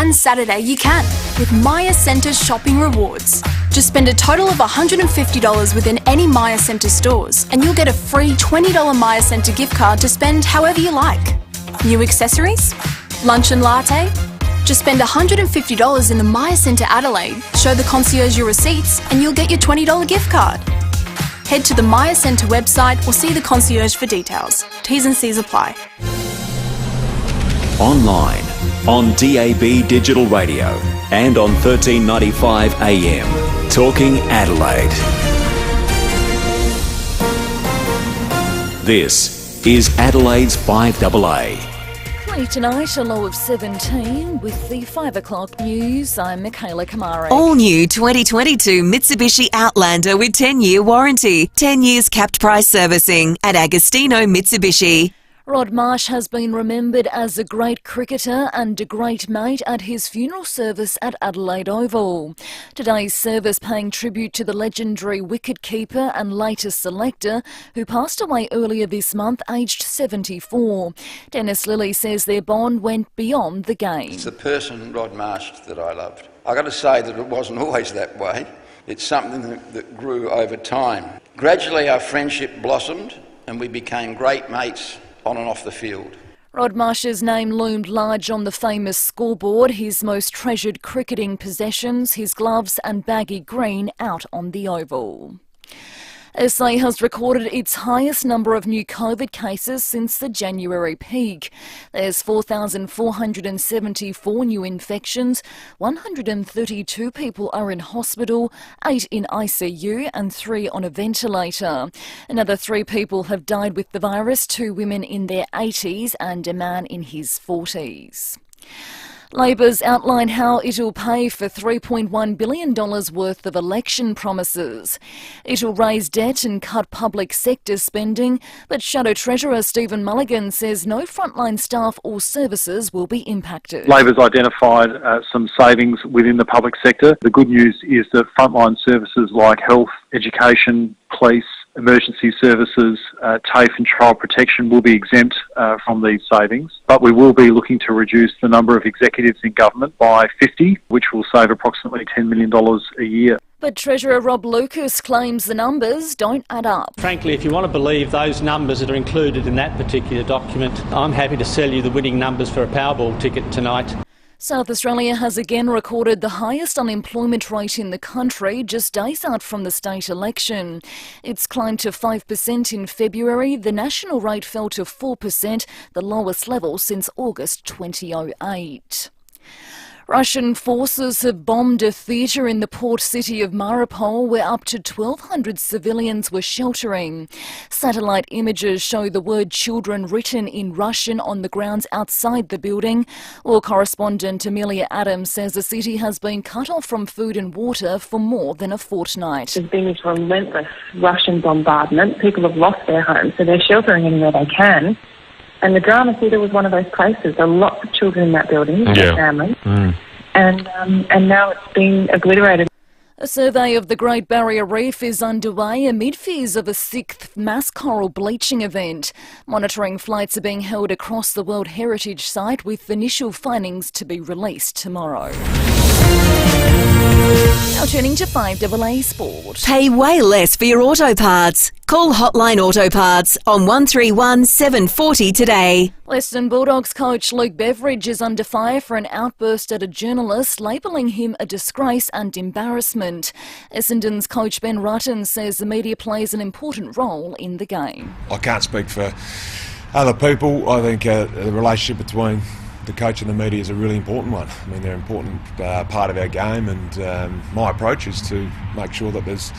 and Saturday you can with Maya Centre shopping rewards. Just spend a total of $150 within any Maya Centre stores and you'll get a free $20 Maya Centre gift card to spend however you like. New accessories? Lunch and latte? Just spend $150 in the Maya Centre Adelaide, show the concierge your receipts and you'll get your $20 gift card. Head to the Maya Centre website or see the concierge for details. T's and C's apply. Online, on DAB Digital Radio and on 1395 AM. Talking Adelaide. This is Adelaide's FIVEAA. Tonight, a low of 17 with the 5 o'clock news. I'm Michaela Kamara. All new 2022 Mitsubishi Outlander with 10-year warranty, 10 years capped price servicing at Agostino Mitsubishi. Rod Marsh has been remembered as a great cricketer and a great mate at his funeral service at Adelaide Oval. Today's service paying tribute to the legendary wicket-keeper and latest selector who passed away earlier this month, aged 74. Dennis Lilly says their bond went beyond the game. It's the person, Rod Marsh, that I loved. I've got to say that it wasn't always that way. It's something that grew over time. Gradually our friendship blossomed and we became great mates on and off the field. Rod Marsh's name loomed large on the famous scoreboard, his most treasured cricketing possessions, his gloves and baggy green out on the oval. SA has recorded its highest number of new COVID cases since the January peak. There's 4,474 new infections, 132 people are in hospital, 8 in ICU and 3 on a ventilator. Another 3 people have died with the virus, 2 women in their 80s and a man in his 40s. Labor's outlined how it'll pay for $3.1 billion worth of election promises. It'll raise debt and cut public sector spending, but Shadow Treasurer Stephen Mulligan says no frontline staff or services will be impacted. Labor's identified some savings within the public sector. The good news is that frontline services like health, education, police, emergency services, TAFE and child protection will be exempt from these savings, but we will be looking to reduce the number of executives in government by 50, which will save approximately $10 million a year. But Treasurer Rob Lucas claims the numbers don't add up. Frankly, if you want to believe those numbers that are included in that particular document, I'm happy to sell you the winning numbers for a Powerball ticket tonight. South Australia has again recorded the highest unemployment rate in the country just days out from the state election. It's climbed to 5% in February. The national rate fell to 4%, the lowest level since August 2008. Russian forces have bombed a theatre in the port city of Mariupol where up to 1,200 civilians were sheltering. Satellite images show the word children written in Russian on the grounds outside the building. War correspondent Amelia Adams says the city has been cut off from food and water for more than a fortnight. There's been this relentless Russian bombardment. People have lost their homes, so they're sheltering anywhere they can. And the drama theatre was one of those places. There are lots of children in that building, their families, and now it's been obliterated. A survey of the Great Barrier Reef is underway amid fears of a 6th mass coral bleaching event. Monitoring flights are being held across the World Heritage Site with initial findings to be released tomorrow. Now turning to FIVEAA Sport. Pay way less for your auto parts. Call Hotline Auto Parts on 131 740 today. Western Bulldogs coach Luke Beveridge is under fire for an outburst at a journalist, labelling him a disgrace and embarrassment. Essendon's coach Ben Rutten says the media plays an important role in the game. I can't speak for other people. I think the relationship between the coach and the media is a really important one. I mean, they're an important part of our game, and my approach is to make sure that there's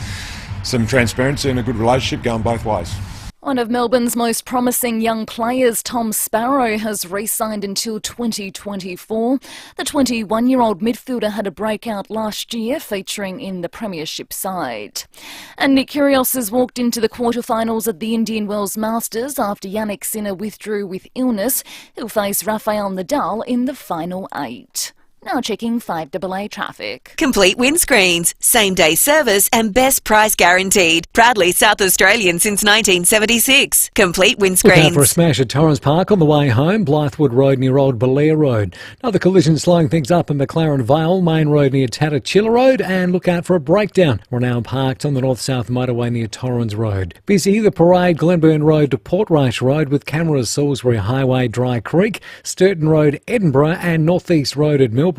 some transparency and a good relationship going both ways. One of Melbourne's most promising young players, Tom Sparrow, has re-signed until 2024. The 21-year-old midfielder had a breakout last year, featuring in the Premiership side. And Nick Kyrgios has walked into the quarterfinals at the Indian Wells Masters after Jannik Sinner withdrew with illness. He'll face Rafael Nadal in the final 8. Now checking 5AA traffic. Complete windscreens, same-day service and best price guaranteed. Proudly South Australian since 1976. Complete windscreens. Look out for a smash at Torrens Park on the way home, Blythewood Road near Old Belair Road. Another collision slowing things up in McLaren Vale, Main Road near Tatachilla Road, and look out for a breakdown. We're now parked on the north-south motorway near Torrens Road. Busy the Parade, Glenburn Road to Portrush Road with cameras Salisbury Highway, Dry Creek, Sturton Road, Edinburgh and North-East Road at Millbrook.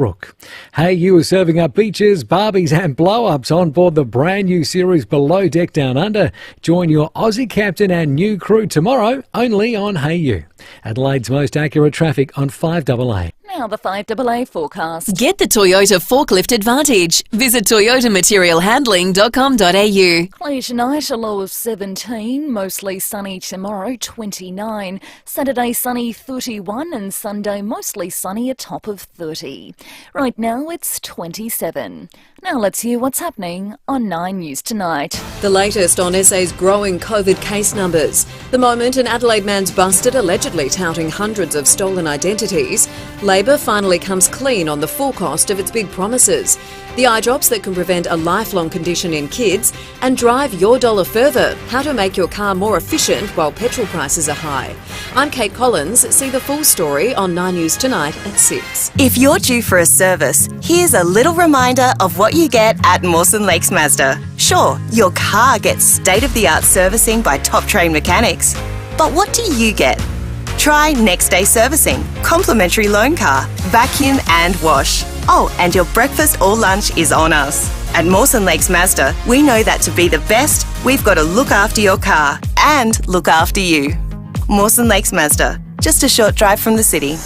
Hey, you are serving up beaches, barbies and blow-ups on board the brand new series Below Deck Down Under. Join your Aussie captain and new crew tomorrow, only on Hey You. Adelaide's most accurate traffic on 5AA. Now the 5AA forecast. Get the Toyota Forklift Advantage. Visit toyotamaterialhandling.com.au. Clear tonight, a low of 17, mostly sunny tomorrow, 29. Saturday sunny, 31, and Sunday mostly sunny, a top of 30. Right now it's 27. Now let's hear what's happening on 9 News Tonight. The latest on SA's growing COVID case numbers. The moment an Adelaide man's busted allegedly touting hundreds of stolen identities, Labor finally comes clean on the full cost of its big promises. The eye drops that can prevent a lifelong condition in kids and drive your dollar further. How to make your car more efficient while petrol prices are high. I'm Kate Collins. See the full story on 9 News Tonight at 6. If you're due for a service, here's a little reminder of what you get at Mawson Lakes Mazda. Sure, your car gets state-of-the-art servicing by top-trained mechanics. But what do you get? Try next day servicing, complimentary loan car, vacuum and wash. Oh, and your breakfast or lunch is on us. At Mawson Lakes Mazda, we know that to be the best, we've got to look after your car and look after you. Mawson Lakes Mazda, just a short drive from the city.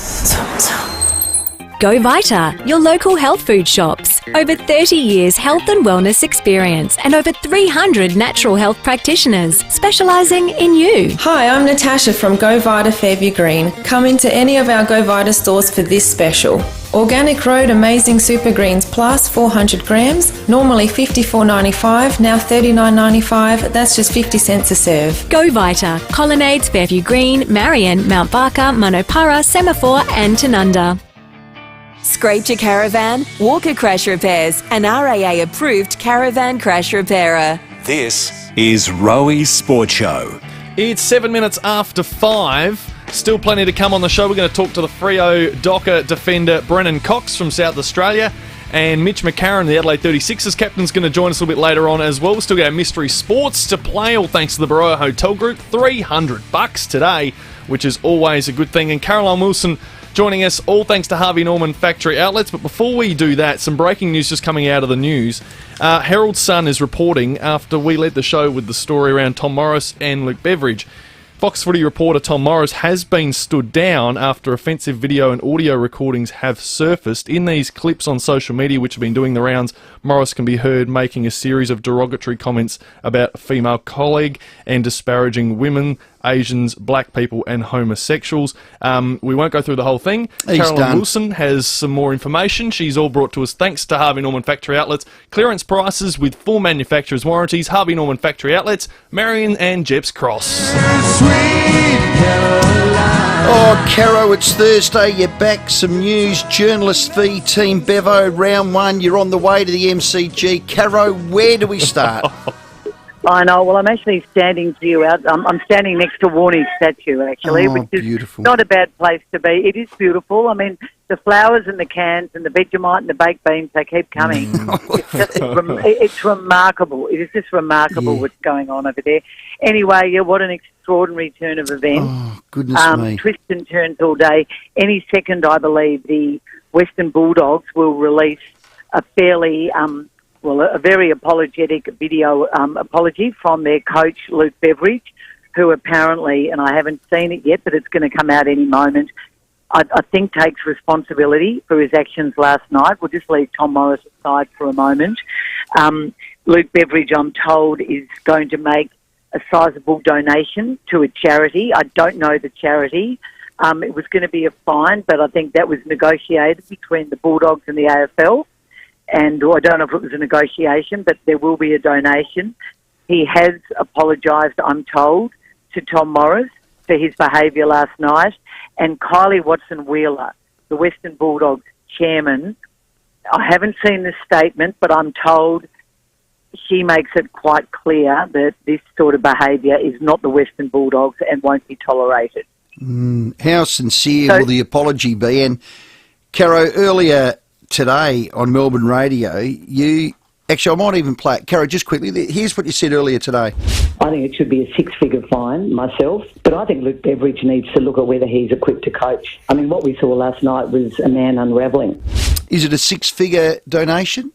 Go Vita, your local health food shops. Over 30 years health and wellness experience and over 300 natural health practitioners specialising in you. Hi, I'm Natasha from Go Vita Fairview Green. Come into any of our Go Vita stores for this special. Organic Road Amazing Super Greens Plus 400 grams, normally $54.95, now $39.95. That's just 50 cents a serve. Go Vita, Colonnades, Fairview Green, Marion, Mount Barker, Monopara, Semaphore and Tanunda. Scraped your caravan? Walker Crash Repairs, an RAA approved caravan crash repairer. This is Rowey's Sport Show. It's 7 minutes after 5. Still plenty to come on the show. We're going to talk to the FIVEAA Docker defender Brennan Cox from South Australia. And Mitch McCarron, the Adelaide 36ers captain, is going to join us a little bit later on as well. We've still got our mystery sports to play, all thanks to the Baroa Hotel Group. $300 today, which is always a good thing. And Caroline Wilson joining us, all thanks to Harvey Norman Factory Outlets. But before we do that, some breaking news just coming out of the news. Herald Sun is reporting, after we led the show with the story around Tom Morris and Luke Beveridge, Fox Footy reporter Tom Morris has been stood down after offensive video and audio recordings have surfaced. In these clips on social media, which have been doing the rounds, Morris can be heard making a series of derogatory comments about a female colleague and disparaging women, Asians, black people and homosexuals. We won't go through the whole thing. Caroline Wilson has some more information. She's all brought to us thanks to Harvey Norman Factory Outlets. Clearance prices with full manufacturer's warranties. Harvey Norman Factory Outlets, Marion and Jeps Cross. Oh, Caro, it's Thursday. You're back. Some news. Journalist fee, Team Bevo, round one. You're on the way to the MCG. Caro, where do we start? I know. Well, I'm actually standing to you out. I'm standing next to Warnie's statue, actually, which is beautiful. Not a bad place to be. It is beautiful. I mean, the flowers and the cans and the Vegemite and the baked beans, they keep coming. It's remarkable. It is just remarkable what's going on over there. Anyway, what an extraordinary turn of events. Oh, goodness me. Twists and turns all day. Any second, I believe, the Western Bulldogs will release a fairly... a very apologetic video apology from their coach, Luke Beveridge, who apparently, and I haven't seen it yet, but it's going to come out any moment, I think takes responsibility for his actions last night. We'll just leave Tom Morris aside for a moment. Luke Beveridge, I'm told, is going to make a sizable donation to a charity. I don't know the charity. It was going to be a fine, but I think that was negotiated between the Bulldogs and the AFL. And I don't know if it was a negotiation, but there will be a donation. He has apologised, I'm told, to Tom Morris for his behaviour last night. And Kylie Watson-Wheeler, the Western Bulldogs chairman, I haven't seen the statement, but I'm told she makes it quite clear that this sort of behaviour is not the Western Bulldogs and won't be tolerated. How sincere will the apology be? And, Caro, earlier today on Melbourne Radio, actually, I might even play it. Caro, just quickly, here's what you said earlier today. I think it should be a six-figure fine myself, but I think Luke Beveridge needs to look at whether he's equipped to coach. I mean, what we saw last night was a man unravelling. Is it a six-figure donation?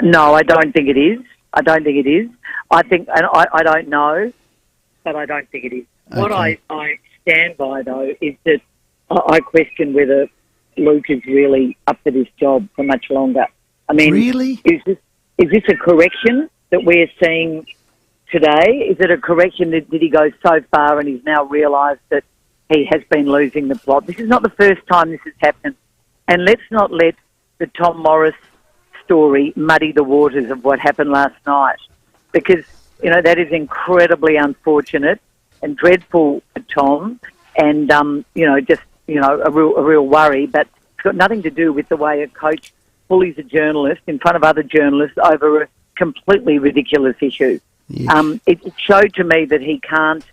No, I don't think it is. I don't think it is. I think, and I don't know, but I don't think it is. Okay. What I stand by, though, is that I question whether Luke is really up for this job for much longer. I mean, really? Is this a correction that we're seeing today? Is it a correction that did he go so far and he's now realised that he has been losing the plot? This is not the first time this has happened. And let's not let the Tom Morris story muddy the waters of what happened last night, because, you know, that is incredibly unfortunate and dreadful for Tom, and, you know, just, you know, a real worry, but it's got nothing to do with the way a coach bullies a journalist in front of other journalists over a completely ridiculous issue. Yeah. It showed to me that he can't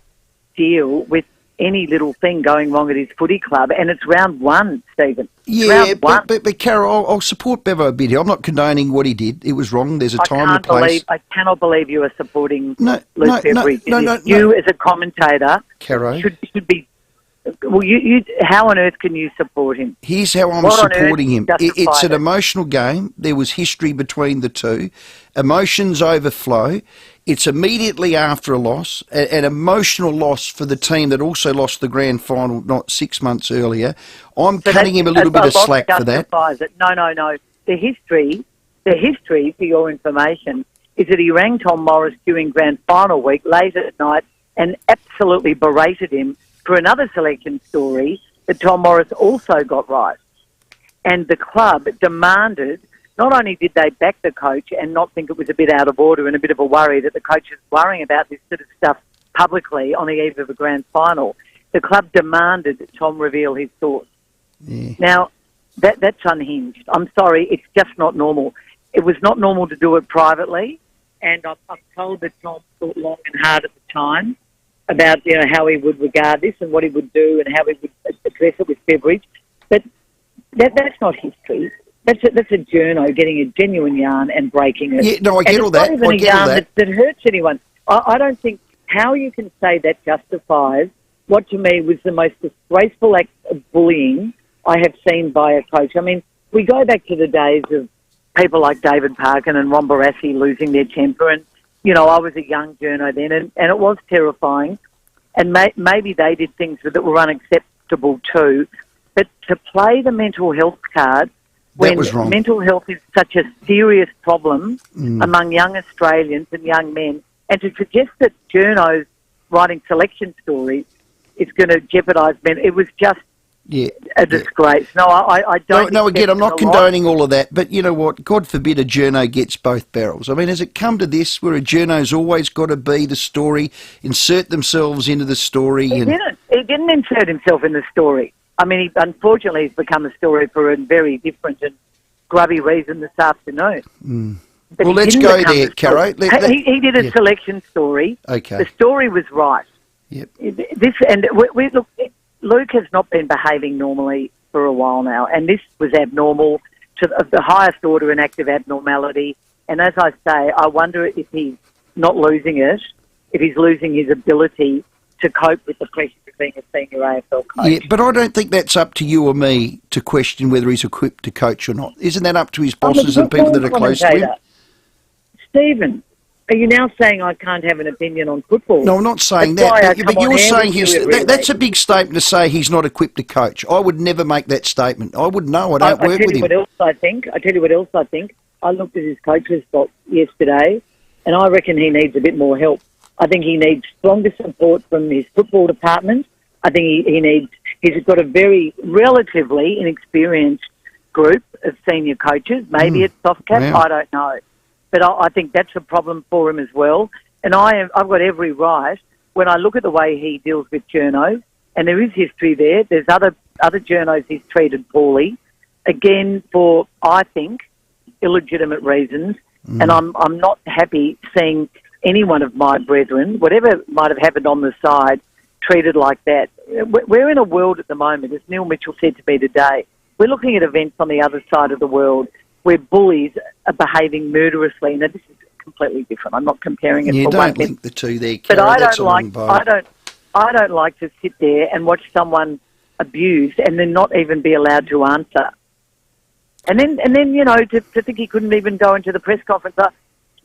deal with any little thing going wrong at his footy club, and it's round one, Stephen. Yeah, but Carol, I'll support Bevo a bit here. I'm not condoning what he did. It was wrong. There's a time and a place. I cannot believe you are supporting Luke Beveridge. No, you as a commentator should be. Well, how on earth can you support him? Here's how I'm supporting him. It's an emotional game. There was history between the two. Emotions overflow. It's immediately after a loss, an emotional loss for the team that also lost the grand final not 6 months earlier. I'm cutting him a little bit of slack for that. No. The history, for your information, is that he rang Tom Morris during grand final week late at night and absolutely berated him for another selection story that Tom Morris also got right. And the club demanded, not only did they back the coach and not think it was a bit out of order and a bit of a worry that the coach is worrying about this sort of stuff publicly on the eve of a grand final, the club demanded that Tom reveal his thoughts. Yeah. Now, that's unhinged. I'm sorry, it's just not normal. It was not normal to do it privately, and I'm told that Tom thought long and hard at the time about, you know, how he would regard this and what he would do and how he would address it with Beveridge. But that's not history. That's a journo getting a genuine yarn and breaking it. Yeah, no, I get all that. It's not even a yarn that hurts anyone. I don't think how you can say that justifies what to me was the most disgraceful act of bullying I have seen by a coach. I mean, we go back to the days of people like David Parkin and Ron Barassi losing their temper, and, you know, I was a young journo then, and it was terrifying, and maybe they did things that were unacceptable too, but to play the mental health card when mental health is such a serious problem among young Australians and young men, and to suggest that journos writing selection stories is going to jeopardise men, it was just a disgrace. No, I don't. No, again, I'm not condoning all of that, but you know what? God forbid a journo gets both barrels. I mean, has it come to this where a journo's always got to be the story, insert themselves into the story? He didn't insert himself in the story. I mean, unfortunately, he's become a story for a very different and grubby reason this afternoon. Well, let's go there, Caro. He did a selection story. Okay. The story was right. Yep. Look, Luke has not been behaving normally for a while now, and this was abnormal to the highest order in active abnormality. And as I say, I wonder if he's not losing it, if he's losing his ability to cope with the pressure of being a senior AFL coach. Yeah, but I don't think that's up to you or me to question whether he's equipped to coach or not. Isn't that up to his bosses and people that are close to him? Stephen, are you now saying I can't have an opinion on football? No, I'm not saying that. But you're saying that's a big statement to say he's not equipped to coach. I would never make that statement. I would know. I don't work with him. I tell you what else I think. I looked at his coach's box yesterday, and I reckon he needs a bit more help. I think he needs stronger support from his football department. I think he's got a very relatively inexperienced group of senior coaches. Maybe it's Softcat, I don't know. But I think that's a problem for him as well. And I've got every right, when I look at the way he deals with journos, and there is history there, there's other journos he's treated poorly, again, for, I think, illegitimate reasons. And I'm not happy seeing any one of my brethren, whatever might have happened on the side, treated like that. We're in a world at the moment, as Neil Mitchell said to me today, we're looking at events on the other side of the world where bullies are behaving murderously. Now, this is completely different. I'm not comparing it. You for don't one link the two there, but Cara. I That's don't a like. long bow. I don't like to sit there and watch someone abused and then not even be allowed to answer. And then you know, to think he couldn't even go into the press conference.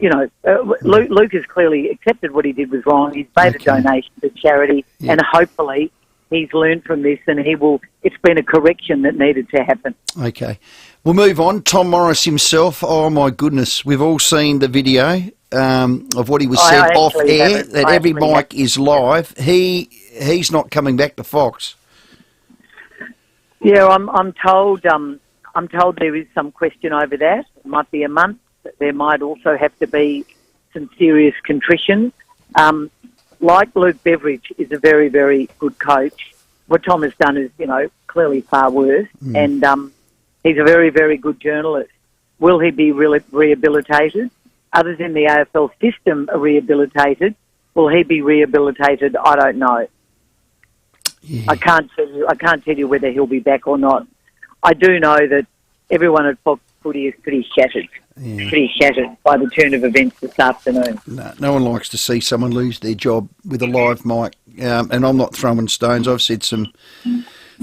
Luke has clearly accepted what he did was wrong. He's made a donation to charity, and hopefully he's learned from this, and he will. It's been a correction that needed to happen. Okay, we'll move on. Tom Morris himself. Oh my goodness, we've all seen the video of what he was said off air. That every mic is live. He's not coming back to Fox. Yeah, I'm told. I'm told there is some question over that. It might be a month. There might also have to be some serious contrition. Like Luke Beveridge is a very, very good coach. What Tom has done is, clearly far worse. And he's a very, very good journalist. Will he be rehabilitated? Others in the AFL system are rehabilitated. Will he be rehabilitated? I don't know. Yeah. I can't tell you whether he'll be back or not. I do know that everyone at Fox Footy is pretty shattered. Yeah. Pretty shattered by the turn of events this afternoon. No one likes to see someone lose their job with a live mic. And I'm not throwing stones. I've said some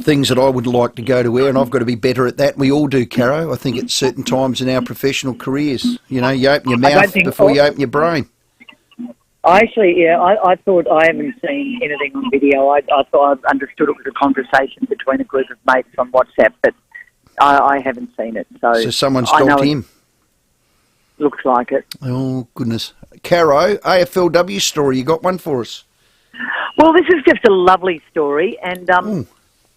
things that I would like to go to air, and I've got to be better at that. We all do, Caro. I think at certain times in our professional careers, you open your mouth before you open your brain. I thought I haven't seen anything on video. I thought I understood it was a conversation between a group of mates on WhatsApp, but I haven't seen it. So someone's dogged him. Looks like it. Oh, goodness. Caro, AFLW story, you got one for us? Well, this is just a lovely story, and,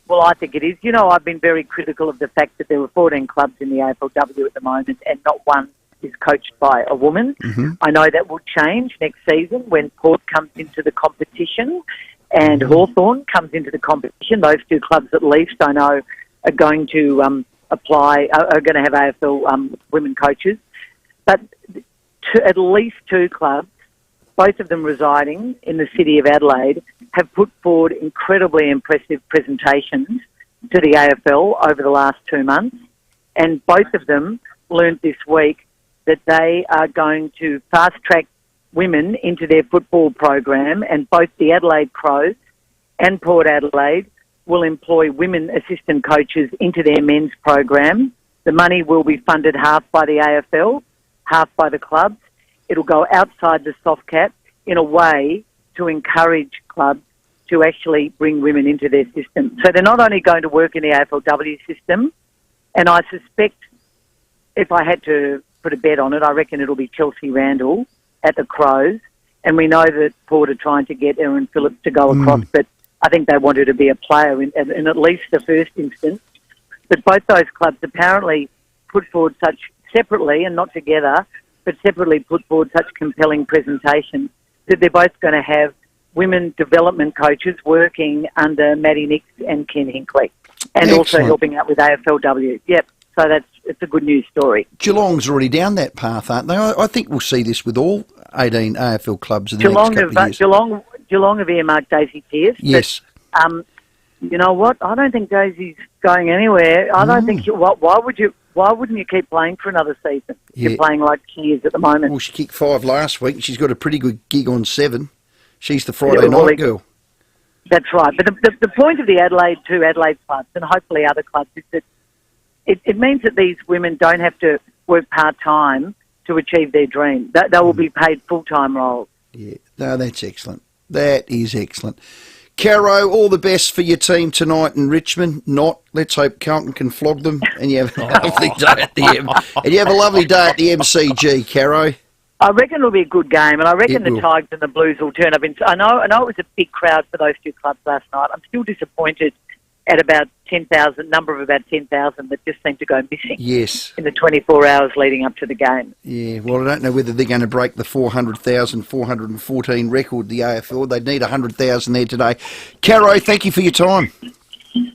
well, I think it is. I've been very critical of the fact that there were 14 clubs in the AFLW at the moment, and not one is coached by a woman. Mm-hmm. I know that will change next season when Port comes into the competition and Hawthorn comes into the competition. Those two clubs, at least, I know, are going to are going to have AFL women coaches. But at least two clubs, both of them residing in the city of Adelaide, have put forward incredibly impressive presentations to the AFL over the last 2 months. And both of them learned this week that they are going to fast-track women into their football program, and both the Adelaide Crows and Port Adelaide will employ women assistant coaches into their men's program. The money will be funded half by the AFL, half by the clubs. It'll go outside the soft cap in a way to encourage clubs to actually bring women into their system. So they're not only going to work in the AFLW system, and I suspect, if I had to put a bet on it, I reckon it'll be Chelsea Randall at the Crows. And we know that Port are trying to get Erin Phillips to go across, but I think they want her to be a player in at least the first instance. But both those clubs apparently put forward such separately and not together, but separately put forward such compelling presentations that they're both going to have women development coaches working under Maddie Nix and Ken Hinkley, and also helping out with AFLW. Yep. So it's a good news story. Geelong's already down that path, aren't they? I think we'll see this with all 18 AFL clubs in the next couple of years. Geelong have earmarked Daisy Pearce. Yes. But, you know what? I don't think Daisy's going anywhere. I don't think. Why wouldn't you keep playing for another season? Yeah. You're playing like she is at the moment. Well, she kicked 5 last week. She's got a pretty good gig on 7. She's the Friday night girl. That's right. But the point of the Adelaide clubs, and hopefully other clubs, is that it means that these women don't have to work part-time to achieve their dream. They will be paid full-time roles. Yeah, no, that's excellent. That is excellent. Caro, all the best for your team tonight in Richmond. Let's hope Carlton can flog them, and you have a lovely day at the MCG, Caro. I reckon it'll be a good game, and I reckon the Tigers and the Blues will turn up. I know it was a big crowd for those two clubs last night. I'm still disappointed at about 10,000, number of about 10,000 that just seemed to go missing. Yes. In the 24 hours leading up to the game. Yeah, well, I don't know whether they're going to break the 400,414 record, the AFL. They'd need 100,000 there today. Caro, thank you for your time.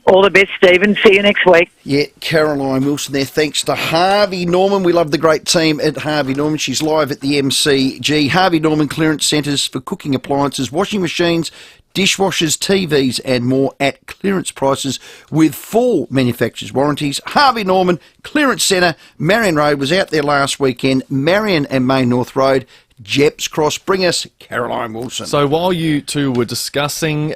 All the best, Stephen. See you next week. Yeah, Caroline Wilson there. Thanks to Harvey Norman. We love the great team at Harvey Norman. She's live at the MCG. Harvey Norman Clearance Centres for cooking appliances, washing machines, dishwashers, TVs and more at clearance prices with full manufacturer's warranties. Harvey Norman Clearance Centre, Marion Road, was out there last weekend. Marion and Main North Road, Jeps Cross. Bring us Caroline Wilson. So while you two were discussing...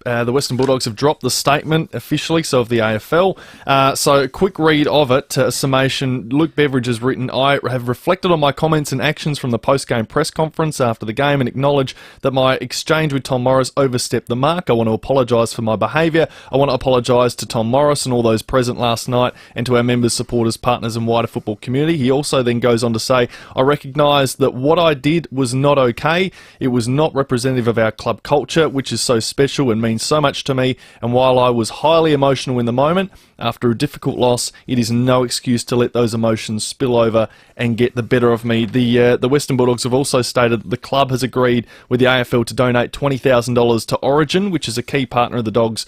the Western Bulldogs have dropped the statement officially, so of the AFL. So a quick read of it, summation. Luke Beveridge has written, I have reflected on my comments and actions from the post-game press conference after the game and acknowledge that my exchange with Tom Morris overstepped the mark. I want to apologise for my behaviour. I want to apologise to Tom Morris and all those present last night and to our members, supporters, partners and wider football community. He also then goes on to say, I recognise that what I did was not okay. It was not representative of our club culture, which is so special and means so much to me, and while I was highly emotional in the moment after a difficult loss, it is no excuse to let those emotions spill over and get the better of me. The Western Bulldogs have also stated that the club has agreed with the AFL to donate $20,000 to Origin, which is a key partner of the Dogs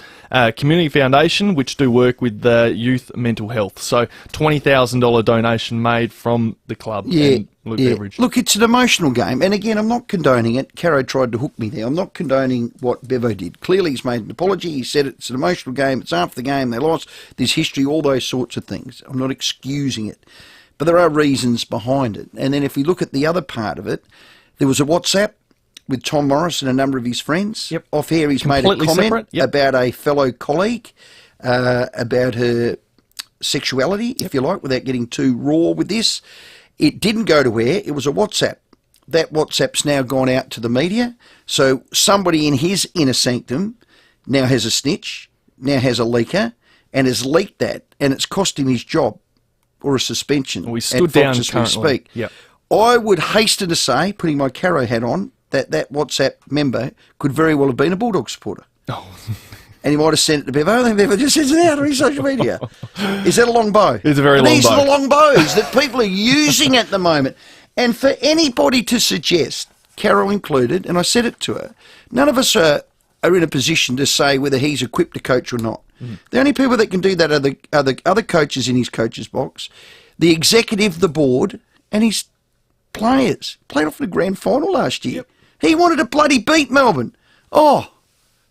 Community Foundation, which do work with youth mental health. So $20,000 donation made from the club. Yeah. And Luke Beveridge. Look, it's an emotional game. And again, I'm not condoning it. Caro tried to hook me there. I'm not condoning what Bevo did. Clearly, he's made an apology. He said it's an emotional game. It's after the game. They lost. There's history, all those sorts of things. I'm not excusing it. But there are reasons behind it. And then if we look at the other part of it, there was a WhatsApp with Tom Morris and a number of his friends. Yep. Off here, he's Completely made a comment separate. about a fellow colleague, about her sexuality, if you like, without getting too raw with this. It didn't go to air. It was a WhatsApp. That WhatsApp's now gone out to the media. So somebody in his inner sanctum now has a snitch, now has a leaker, and has leaked that, and it's cost him his job or a suspension. We stood down as we currently. speak. Yep. I would hasten to say, putting my Caro hat on, that WhatsApp member could very well have been a Bulldog supporter. Oh. And he might have sent it to Bevo, and Bevo just sends it out on his social media. Is that a long bow? It's a very long bow. These are the long bows that people are using at the moment. And for anybody to suggest, Carol included, and I said it to her, none of us are in a position to say whether he's equipped to coach or not. The only people that can do that are the other coaches in his coach's box, the executive, the board, and his players. Played off in the grand final last year. Yep. He wanted to bloody beat Melbourne. Oh,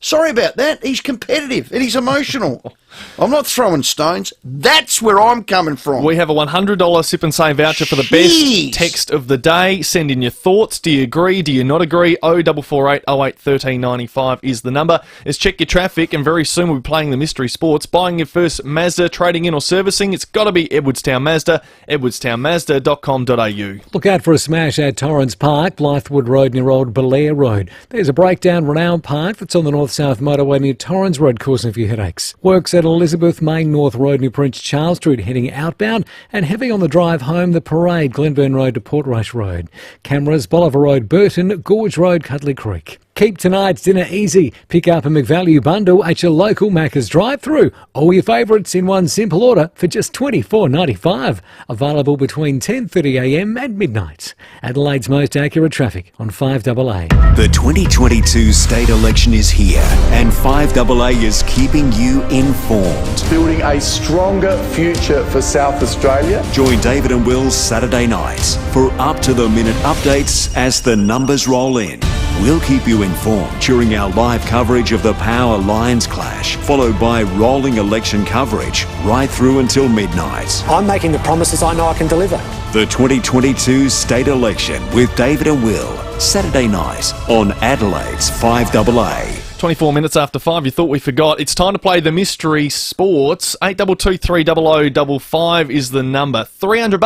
sorry about that. He's competitive and he's emotional. I'm not throwing stones. That's where I'm coming from. We have a $100 Sip and Save voucher for the best text of the day. Send in your thoughts. Do you agree? Do you not agree? 0448 08 1395 is the number. Let's check your traffic, and very soon we'll be playing the mystery sports. Buying your first Mazda, trading in or servicing, it's got to be Edwardstown Mazda, edwardstownmazda.com.au. Look out for a smash at Torrens Park, Blythewood Road near Old Belair Road. There's a breakdown Renown Park that's on the north-south motorway near Torrens Road, causing a few headaches. Works at Elizabeth Main North Road near Prince Charles Street heading outbound, and heavy on the drive home, the Parade, Glenburn Road to Portrush Road. Cameras, Bolivar Road, Burton, Gorge Road, Cutley Creek. Keep tonight's dinner easy. Pick up a McValue bundle at your local Macca's drive-thru. All your favourites in one simple order for just $24.95. Available between 10:30am and midnight. Adelaide's most accurate traffic on 5AA. The 2022 state election is here, and 5AA is keeping you informed. Building a stronger future for South Australia. Join David and Will Saturday nights for up-to-the-minute updates as the numbers roll in. We'll keep you informed during our live coverage of the Power Lions clash, followed by rolling election coverage right through until midnight. I'm making the promises I know I can deliver. The 2022 state election with David and Will, Saturday night on Adelaide's 5AA. 24 minutes after 5, you thought we forgot. It's time to play the mystery sports. 82230055 is the number. $300,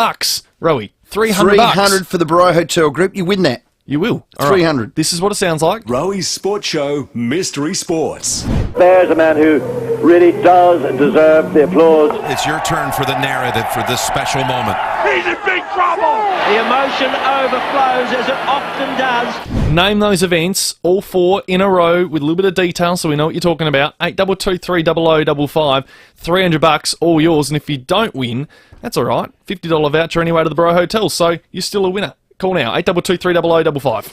Rowey. $300 for the Barrow Hotel Group. You win that. You will. All 300. Right. This is what it sounds like. Rowey's Sports Show, Mystery Sports. There's a man who really does deserve the applause. It's your turn for the narrative for this special moment. He's in big trouble! The emotion overflows as it often does. Name those events, all four in a row with a little bit of detail so we know what you're talking about. 82230055. $300, all yours. And if you don't win, that's all right. $50 voucher anyway to the Barrow Hotel, so you're still a winner. Call now, 82230055.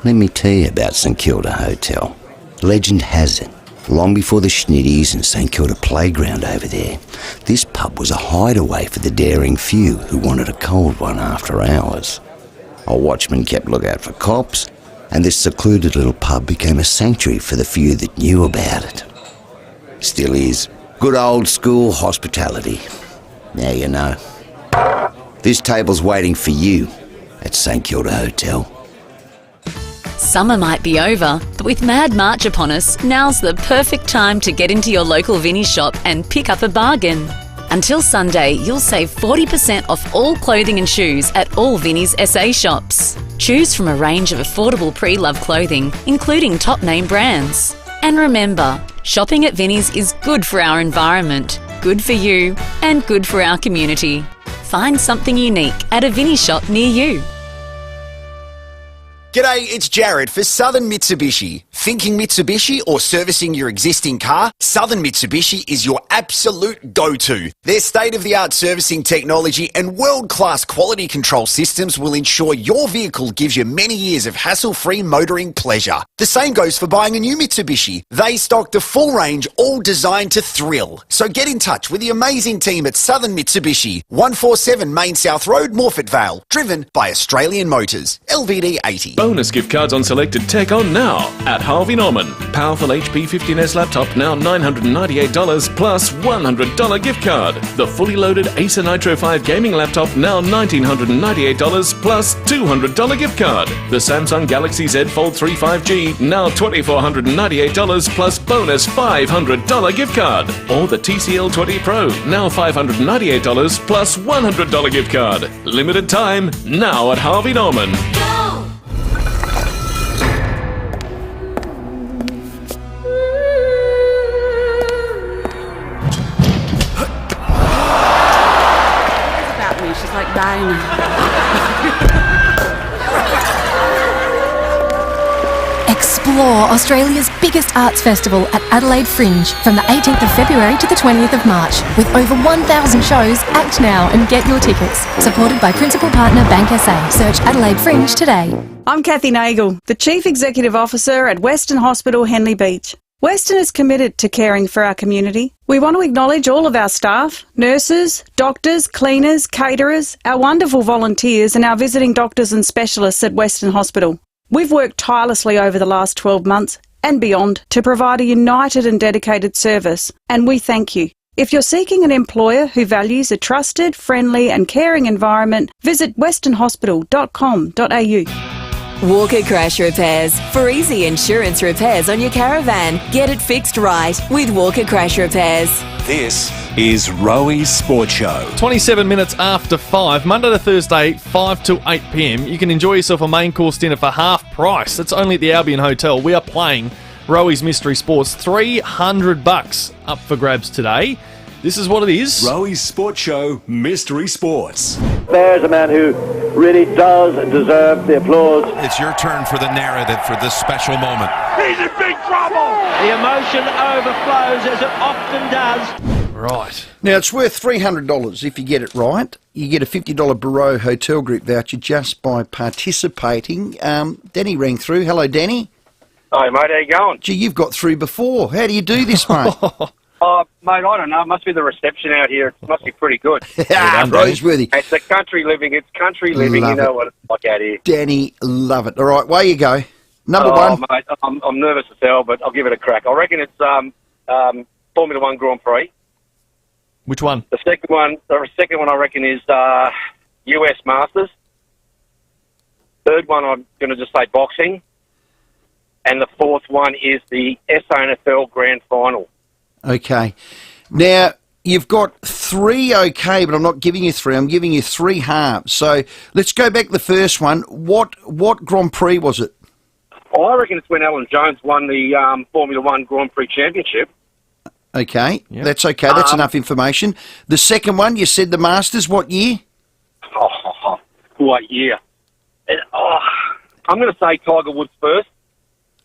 Let me tell you about St Kilda Hotel. Legend has it, Long before the Schnitties and St Kilda playground over there, this pub was a hideaway for the daring few who wanted a cold one after hours. A watchman kept lookout for cops, and this secluded little pub became a sanctuary for the few that knew about it. Still is. Good old school hospitality. Now you know. This table's waiting for you at St Kilda Hotel. Summer might be over, but with Mad March upon us, now's the perfect time to get into your local Vinnie's shop and pick up a bargain. Until Sunday, you'll save 40% off all clothing and shoes at all Vinnie's SA shops. Choose from a range of affordable pre-loved clothing, including top name brands. And remember, shopping at Vinnie's is good for our environment, good for you, and good for our community. Find something unique at a Vinnie's shop near you. G'day, it's Jared for Southern Mitsubishi. Thinking Mitsubishi or servicing your existing car? Southern Mitsubishi is your absolute go-to. Their state-of-the-art servicing technology and world-class quality control systems will ensure your vehicle gives you many years of hassle-free motoring pleasure. The same goes for buying a new Mitsubishi. They stock the full range, all designed to thrill. So get in touch with the amazing team at Southern Mitsubishi, 147 Main South Road, Morfett Vale, driven by Australian Motors, LVD 80. Bonus gift cards on selected tech on now at Harvey Norman. Powerful HP 15S laptop now $998 plus $100 gift card. The fully loaded Acer Nitro 5 gaming laptop now $1,998 plus $200 gift card. The Samsung Galaxy Z Fold 3 5G now $2,498 plus bonus $500 gift card. Or the TCL 20 Pro now $598 plus $100 gift card. Limited time now at Harvey Norman. She's like dying. Explore Australia's biggest arts festival at Adelaide Fringe from the 18th of February to the 20th of March. With over 1,000 shows, act now and get your tickets. Supported by principal partner Bank SA. Search Adelaide Fringe today. I'm Kathy Nagel, the Chief Executive Officer at Western Hospital, Henley Beach. Western is committed to caring for our community. We want to acknowledge all of our staff, nurses, doctors, cleaners, caterers, our wonderful volunteers and our visiting doctors and specialists at Western Hospital. We've worked tirelessly over the last 12 months and beyond to provide a united and dedicated service, and we thank you. If you're seeking an employer who values a trusted, friendly and caring environment, visit westernhospital.com.au. Walker Crash Repairs. For easy insurance repairs on your caravan. Get it fixed right with Walker Crash Repairs. This is Rowey's Sports Show. 27 minutes after 5, Monday to Thursday, 5 to 8 p.m. You can enjoy yourself a main course dinner for half price. That's only at the Albion Hotel. We are playing Rowey's Mystery Sports. $300 up for grabs today. This is what it is. Rowey's Sports Show, Mystery Sports. There's a man who really does deserve the applause. It's your turn for the narrative for this special moment. He's in big trouble! The emotion overflows as it often does. Right. Now, it's worth $300 if you get it right. You get a $50 Barreau Hotel Group voucher just by participating. Danny rang through. Hello, Danny. Hi, mate. How you going? Gee, you've got through before. How do you do this, mate? Mate, I don't know. It must be the reception out here. It must be pretty good. Roseworthy. It's the country living. It's country living. Love you know it. what it's like out here. Danny, love it. All right, way you go. Number one. Mate, I'm nervous as hell, but I'll give it a crack. I reckon it's Formula One Grand Prix. Which one? The second one I reckon is US Masters. Third one I'm going to just say boxing. And the fourth one is the SANFL Grand Final. Okay. Now, you've got three okay, but I'm not giving you three. I'm giving you three halves. So let's go back to the first one. What Grand Prix was it? Oh, I reckon it's when Alan Jones won the Formula One Grand Prix Championship. Okay, That's okay. That's enough information. The second one, you said the Masters. What year? What year? I'm going to say Tiger Woods first.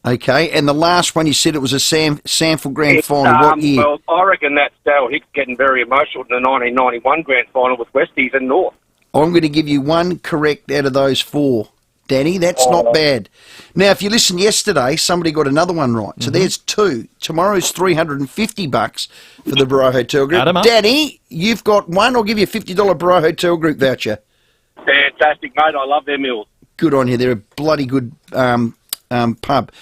Okay, and the last one, you said it was a Sanford Grand Final. What year? Well, I reckon that's Dale Hicks getting very emotional in the 1991 Grand Final with Westies and North. I'm going to give you one correct out of those four. Danny. That's not bad. Now, if you listened yesterday, somebody got another one right. So there's two. Tomorrow's $350 for the Barreau Hotel Group. Danny, you've got one. I'll give you a $50 Barreau Hotel Group voucher. Fantastic, mate. I love their meals. Good on you. They're a bloody good pub.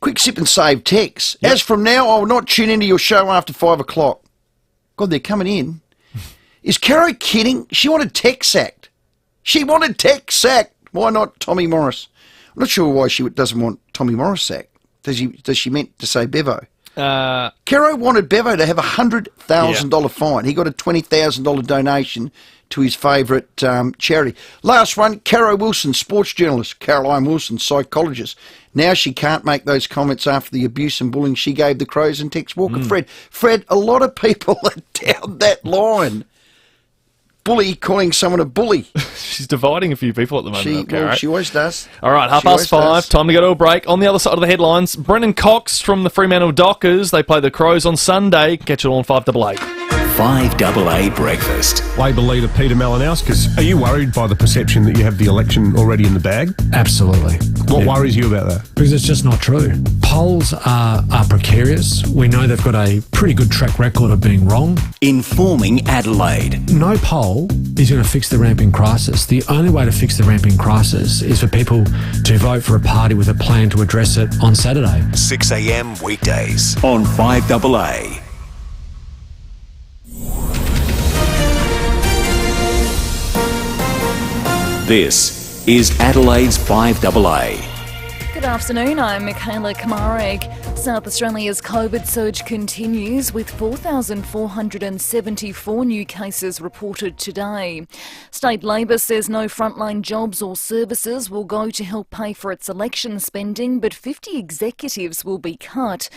Quick sip and save text. As from now, I will not tune into your show after 5 o'clock. God, they're coming in. Is Caro kidding? She wanted tech sacked. Why not Tommy Morris? I'm not sure why she doesn't want Tommy Morris sacked. Does she meant to say Bevo? Caro wanted Bevo to have a $100,000 fine. He got a $20,000 donation to his favourite charity. Last one, Caro Wilson, sports journalist. Caroline Wilson, psychologist. Now she can't make those comments after the abuse and bullying she gave the Crows and Tex Walker. Fred, a lot of people are down that line. Bully calling someone a bully. She's dividing a few people at the moment. She always does. All right, 5:30. Time to go to a break. On the other side of the headlines, Brennan Cox from the Fremantle Dockers. They play the Crows on Sunday. Catch it all on 5AA. 5AA Breakfast. Labor leader Peter Malinauskas, are you worried by the perception that you have the election already in the bag? Absolutely. What worries you about that? Because it's just not true. Polls are precarious. We know they've got a pretty good track record of being wrong. Informing Adelaide. No poll is going to fix the ramping crisis. The only way to fix the ramping crisis is for people to vote for a party with a plan to address it on Saturday. 6 a.m. weekdays on 5AA. This is Adelaide's 5AA. Good afternoon, I'm Michaela Kamarek. South Australia's COVID surge continues with 4,474 new cases reported today. State Labor says no frontline jobs or services will go to help pay for its election spending, but 50 executives will be cut.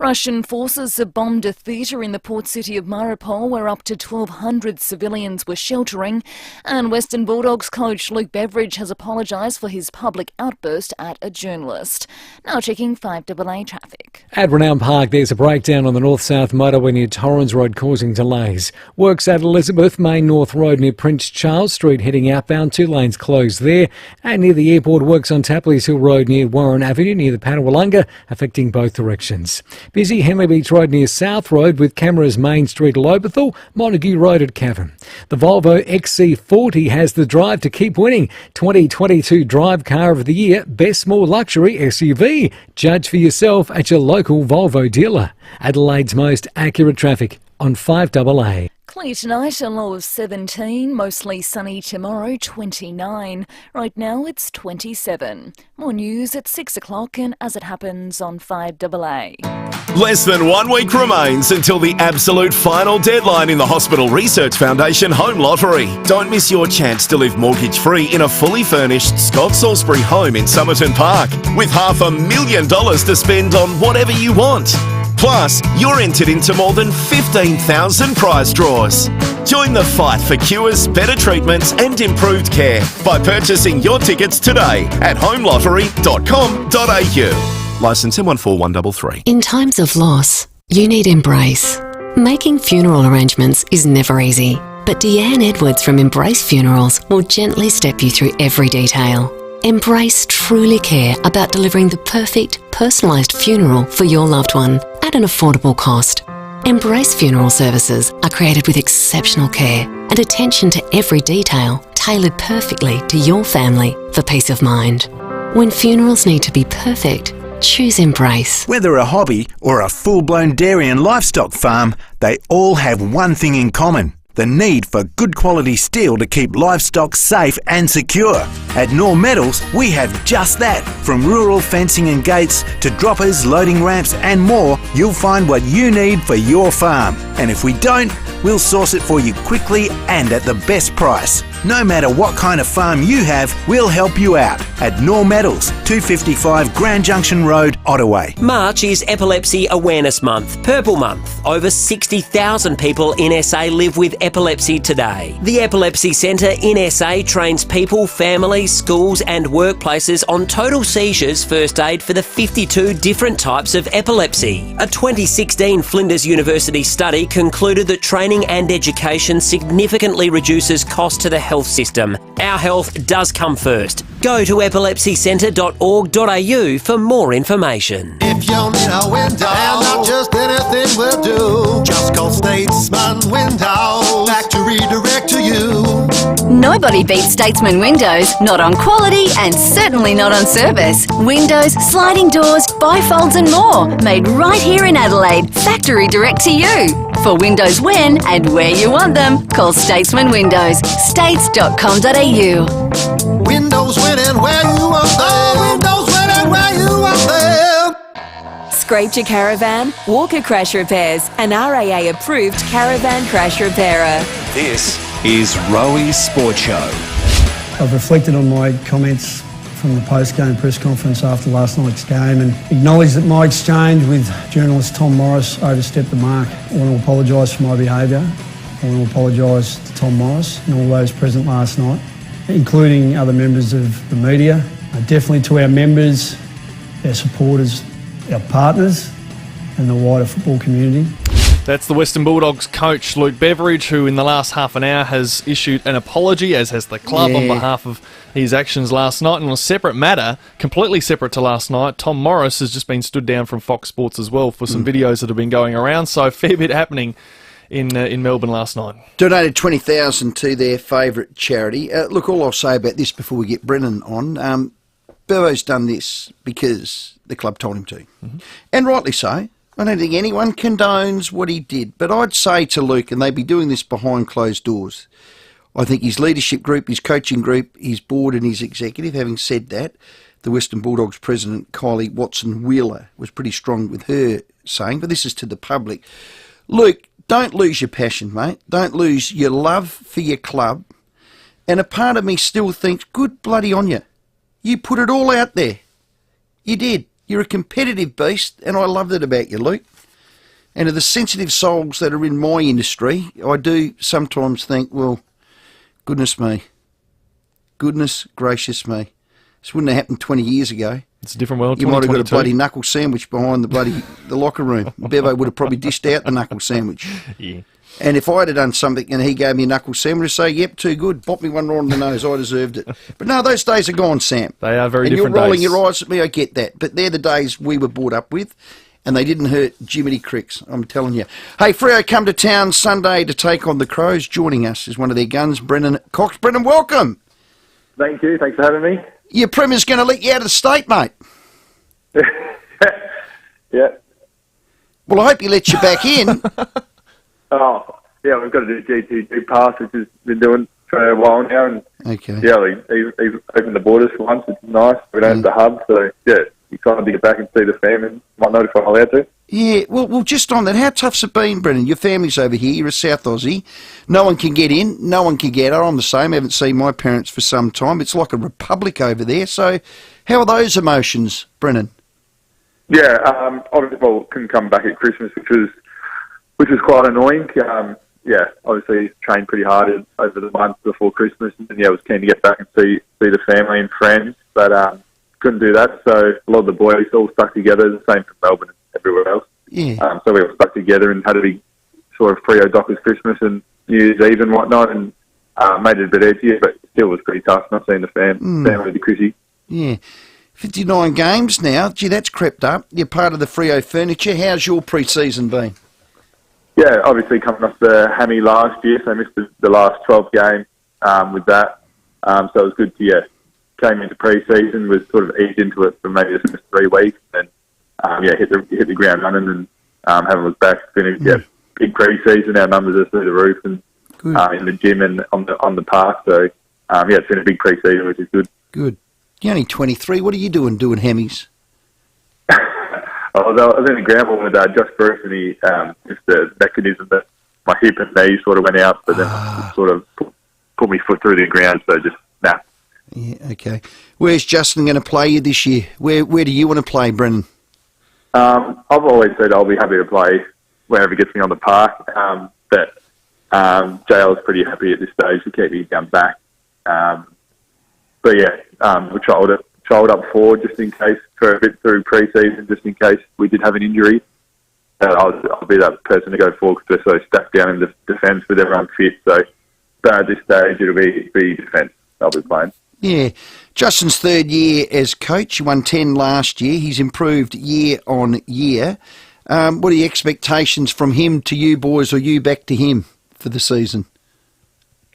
Russian forces have bombed a theatre in the port city of Mariupol where up to 1,200 civilians were sheltering, and Western Bulldogs coach Luke Beveridge has apologised for his public outburst at a journalist. Now checking 5AA traffic. At Renown Park, there's a breakdown on the north-south motorway near Torrens Road causing delays. Works at Elizabeth Main North Road near Prince Charles Street heading outbound, 2 lanes closed there. And near the airport, works on Tapley's Hill Road near Warren Avenue near the Panawalunga, affecting both directions. Busy Henley Beach Road near South Road with cameras Main Street Lobethal, Montague Road at Cavan. The Volvo XC40 has the drive to keep winning. 2022 Drive Car of the Year, Best Small Luxury SUV. Judge for yourself at your local Volvo dealer. Adelaide's most accurate traffic on 5AA. Clear tonight, a low of 17, mostly sunny tomorrow, 29. Right now it's 27. More news at 6 o'clock and as it happens on 5AA. Less than 1 week remains until the absolute final deadline in the Hospital Research Foundation Home Lottery. Don't miss your chance to live mortgage-free in a fully furnished Scott Salisbury home in Somerton Park with $500,000 to spend on whatever you want. Plus, you're entered into more than 15,000 prize draws. Join the fight for cures, better treatments and improved care by purchasing your tickets today at homelottery.com.au. Licence M141133. In times of loss, you need Embrace. Making funeral arrangements is never easy, but Deanne Edwards from Embrace Funerals will gently step you through every detail. Embrace truly care about delivering the perfect, personalised funeral for your loved one at an affordable cost. Embrace Funeral Services are created with exceptional care and attention to every detail, tailored perfectly to your family for peace of mind. When funerals need to be perfect, choose Embrace. Whether a hobby or a full-blown dairy and livestock farm, they all have one thing in common: the need for good quality steel to keep livestock safe and secure. At Knorr Metals, we have just that. From rural fencing and gates to droppers, loading ramps and more, you'll find what you need for your farm. And if we don't, we'll source it for you quickly and at the best price. No matter what kind of farm you have, we'll help you out at Knorr Metals, 255 Grand Junction Road, Ottaway. March is Epilepsy Awareness Month, Purple Month. Over 60,000 people in SA live with epilepsy today. The Epilepsy Centre in SA trains people, families, schools and workplaces on total seizures first aid for the 52 different types of epilepsy. A 2016 Flinders University study concluded that training training and education significantly reduces cost to the health system. Our health does come first. Go to epilepsycentre.org.au for more information. If you need a window, and not just anything will do, just call Statesman Windows back to redirect to you. Nobody beats Statesman Windows, not on quality and certainly not on service. Windows, sliding doors, bifolds and more, made right here in Adelaide, factory direct to you. For windows when and where you want them, call Statesman Windows, states.com.au. Windows when and where you want them. Windows when and where you want them. Scraped your caravan? Walker Crash Repairs, an RAA approved caravan crash repairer. This is Rowey's Sports Show. I've reflected on my comments from the post-game press conference after last night's game and acknowledged that my exchange with journalist Tom Morris overstepped the mark. I want to apologise for my behaviour. I want to apologise to Tom Morris and all those present last night, including other members of the media, definitely to our members, our supporters, our partners and the wider football community. That's the Western Bulldogs coach, Luke Beveridge, who in the last half an hour has issued an apology, as has the club, on behalf of his actions last night. And on a separate matter, completely separate to last night, Tom Morris has just been stood down from Fox Sports as well for some videos that have been going around. So a fair bit happening in Melbourne last night. Donated $20,000 to their favourite charity. Look, all I'll say about this before we get Brennan on, Bevo's done this because the club told him to. And rightly so. I don't think anyone condones what he did, but I'd say to Luke, and they'd be doing this behind closed doors, I think his leadership group, his coaching group, his board and his executive, having said that, the Western Bulldogs president, Kylie Watson-Wheeler, was pretty strong with her saying, but this is to the public, Luke, don't lose your passion, mate. Don't lose your love for your club. And a part of me still thinks, good bloody on you. You put it all out there. You did. You're a competitive beast, and I loved it about you, Luke. And to the sensitive souls that are in my industry, I do sometimes think, well, goodness me. Goodness gracious me. This wouldn't have happened 20 years ago. It's a different world. You might have got a bloody knuckle sandwich behind the locker room. Bevo would have probably dished out the knuckle sandwich. Yeah. And if I'd have done something and he gave me a knuckle sandwich, I'd say, yep, too good. Pop me one right on the nose. I deserved it. But no, those days are gone, Sam. They are very and different you're rolling days. your eyes at me, I get that. But they're the days we were brought up with, and they didn't hurt Jiminy Cricks, I'm telling you. Hey, Freo come to town Sunday to take on the Crows. Joining us is one of their guns, Brennan Cox. Brennan, welcome. Thank you. Thanks for having me. Your Premier's going to let you out of the state, mate. Yeah. Well, I hope he lets you back in. Oh, yeah, we've got to do G2 pass, which has been doing for a while now. And okay. Yeah, he's opened the borders for once, which is nice. We don't have to hub, so yeah, excited to get back and see the family. Might know if I'm allowed to. Yeah, well, just on that, how tough's it been, Brennan? Your family's over here, you're a South Aussie. No one can get in, no one can get out. I'm the same, I haven't seen my parents for some time. It's like a republic over there. So how are those emotions, Brennan? Yeah, obviously, well, couldn't come back at Christmas, which was quite annoying. Yeah, obviously trained pretty hard over the month before Christmas, and yeah, was keen to get back and see the family and friends, but couldn't do that. So a lot of the boys all stuck together. The same for Melbourne and everywhere else. Yeah. So we all stuck together and had a big sort of Freo Dockers Christmas and New Year's Eve and whatnot, and made it a bit easier, but still was pretty tough not seeing the family, the Chrissy. Yeah. 59 games now. Gee, that's crept up. You're part of the Freo furniture. How's your pre-season been? Yeah, obviously coming off the hammy last year, so I missed the last 12 games with that. So it was good to, came into pre-season, was sort of eased into it for maybe the first 3 weeks, and hit the ground running, and haven't looked back. It's been a big pre-season. Our numbers are through the roof, and in the gym and on the park. So it's been a big pre-season, which is good. Good. You're only 23. What are you doing hammies? I was in the ground ball with Josh Bruce, and he just the mechanism that my hip and knee sort of went out, but then sort of put my foot through the ground, so just snapped. Yeah, okay. Where's Justin going to play you this year? Where do you want to play, Brennan? I've always said I'll be happy to play wherever gets me on the park, but JL's pretty happy at this stage to keep me back. But yeah, we trialled up forward just in case for a bit through pre-season, just in case we did have an injury. I'll be that person to go forward because we're so stacked down in the defence with everyone fit. So at this stage, it'll be defence I'll be playing. Yeah. Justin's third year as coach. He won 10 last year. He's improved year on year. What are the expectations from him to you boys, or you back to him for the season?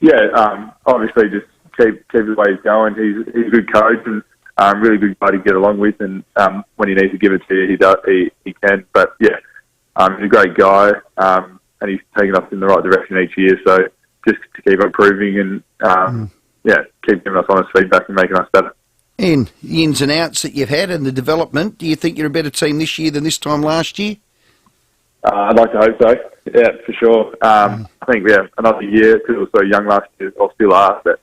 Yeah, obviously just keep the way he's going. He's a good coach and really good guy to get along with. And when he needs to give it to you, he can. But yeah, he's a great guy, and he's taking us in the right direction each year. So just to keep improving and keep giving us honest feedback and making us better. And the ins and outs that you've had and the development, do you think you're a better team this year than this time last year? I'd like to hope so. Yeah, for sure. I think another year, because it was so young last year, or still are, but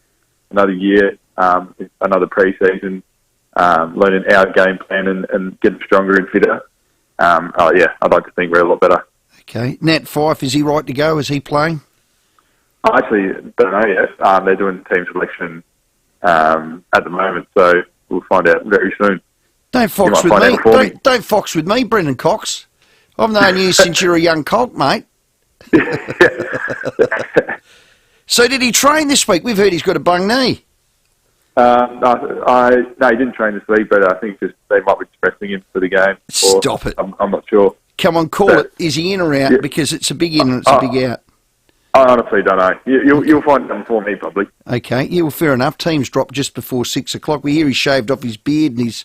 another year, another pre-season, learning our game plan and getting stronger and fitter. I'd like to think we're a lot better. Okay. Nat Fife, is he right to go? Is he playing? I actually don't know yet. They're doing team selection at the moment, so we'll find out very soon. Don't fox with me. Don't fox with me, Brendan Cox. I've known you since you're a young colt, mate. So did he train this week? We've heard he's got a bung knee. No, he didn't train this week, but I think just they might be stressing him for the game. Stop it. I'm not sure. Come on, call it. Is he in or out? Yeah. Because it's a big in and it's a big out. I honestly don't know. You'll find them for me, probably. Okay. Yeah, well, fair enough. Teams dropped just before 6 o'clock. We hear he shaved off his beard and his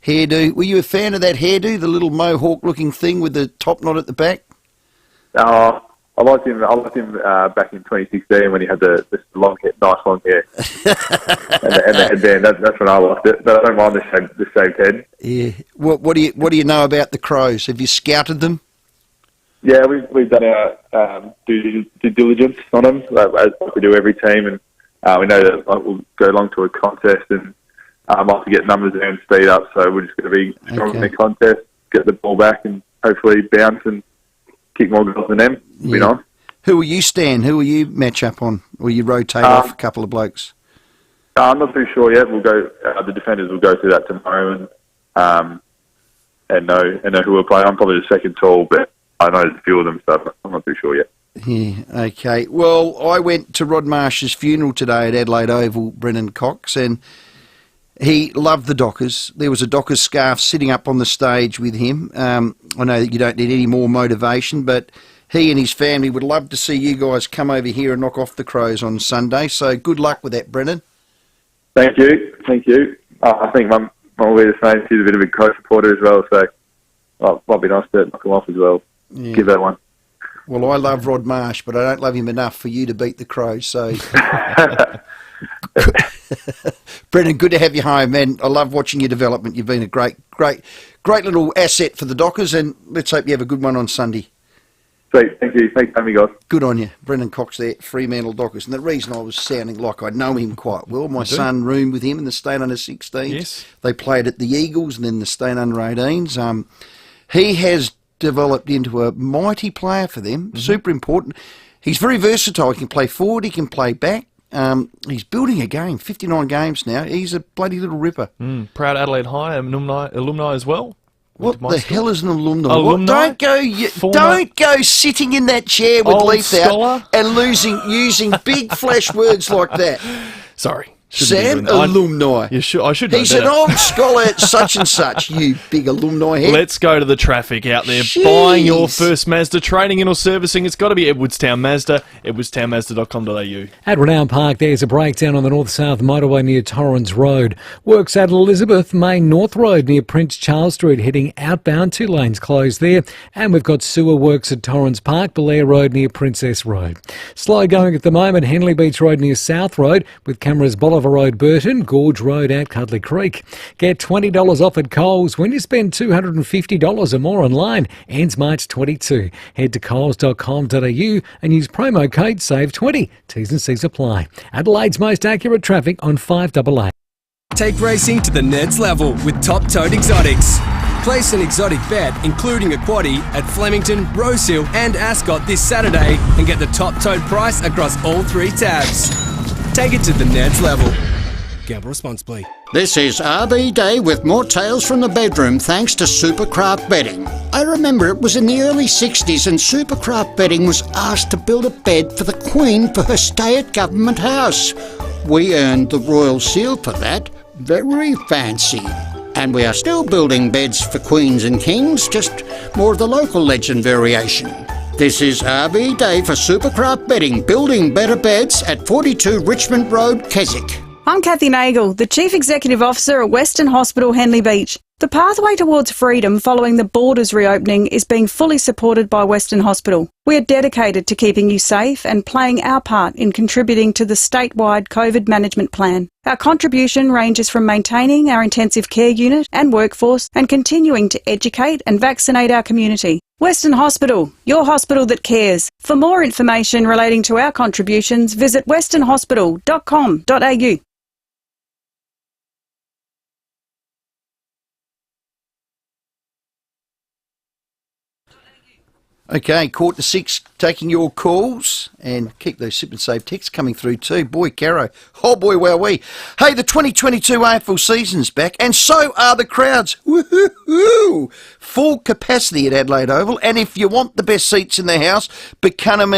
hairdo. Were you a fan of that hairdo, the little mohawk-looking thing with the top knot at the back? I liked him. Back in 2016 when he had the long hair, nice long hair, and the headband. That's when I liked it. But I don't mind the shaved head. Yeah. What do you know about the Crows? Have you scouted them? Yeah, we've done our due diligence on them, as we do every team, and we know that we'll go along to a contest and to get numbers there and speed up. So we're just going to be strong in the contest, get the ball back, and hopefully bounce and kick more goals than them. Be nice. Who will you stand? Who will you match up on? Or you rotate off a couple of blokes? I'm not too sure yet. We'll go. The defenders will go through that tomorrow and know who will play. I'm probably the second tall, but I know there's a few of them, so I'm not too sure yet. Yeah, okay. Well, I went to Rod Marsh's funeral today at Adelaide Oval, Brennan Cox, and he loved the Dockers. There was a Dockers scarf sitting up on the stage with him. I know that you don't need any more motivation, but he and his family would love to see you guys come over here and knock off the Crows on Sunday. So good luck with that, Brennan. Thank you. I think Mum will be the same. She's a bit of a Crow supporter as well, so might be nice to knock him off as well. Yeah. Give that one. Well, I love Rod Marsh, but I don't love him enough for you to beat the Crows. So, Brendan, good to have you home, man. I love watching your development. You've been a great little asset for the Dockers, and let's hope you have a good one on Sunday. Sweet, thank you. Thanks for having me, guys. Good on you. Brendan Cox there, Fremantle Dockers. And the reason I was sounding like I know him quite well, my son roomed with him in the State Under-16s. Yes. They played at the Eagles and then the State Under-18s. He has developed into a mighty player for them, super important. He's very versatile. He can play forward, he can play back. He's building a game, 59 games now. He's a bloody little ripper. Proud Adelaide High alumni as well. What the hell is an alumni? Don't go sitting in that chair with Leaf out and using big flash words like that. Sorry. Sam, alumni. I should know He's better. an old scholar at such and such, you big alumni head. Let's go to the traffic out there. Jeez. Buying your first Mazda, trading in or servicing, it's got to be Edwardstown Mazda, edwardstownmazda.com.au. At Renown Park, there's a breakdown on the north-south motorway near Torrens Road. Works at Elizabeth Main North Road near Prince Charles Street, heading outbound, 2 lanes closed there. And we've got sewer works at Torrens Park, Belair Road near Princess Road. Slow going at the moment, Henley Beach Road near South Road, with cameras Bolivar Road, Burton, Gorge Road at Cuddly Creek. Get $20 off at Coles when you spend $250 or more online. Ends March 22. Head to coles.com.au and use promo code SAVE20. T's and C's apply. Adelaide's most accurate traffic on 5AA. Take racing to the next level with Top Toed Exotics. Place an exotic bet, including a quaddie, at Flemington, Rosehill and Ascot this Saturday and get the top toed price across all 3 tabs. Take it to the next level. Gamble responsibly. This is RB Day with more tales from the bedroom thanks to Supercraft Bedding. I remember it was in the early 60s and Supercraft Bedding was asked to build a bed for the Queen for her stay at Government House. We earned the Royal Seal for that. Very fancy. And we are still building beds for Queens and Kings, just more of the local legend variation. This is RB Day for Supercraft Bedding, building better beds at 42 Richmond Road, Keswick. I'm Kathy Nagel, the Chief Executive Officer at Western Hospital, Henley Beach. The pathway towards freedom following the borders reopening is being fully supported by Western Hospital. We are dedicated to keeping you safe and playing our part in contributing to the statewide COVID management plan. Our contribution ranges from maintaining our intensive care unit and workforce and continuing to educate and vaccinate our community. Western Hospital, your hospital that cares. For more information relating to our contributions, visit westernhospital.com.au. Okay, 4:45, taking your calls, and keep those Sip and Save texts coming through too. Boy, Caro. Oh boy, wowee. Hey, the 2022 AFL season's back, and so are the crowds. Woohoo! Full capacity at Adelaide Oval, and if you want the best seats in the house, become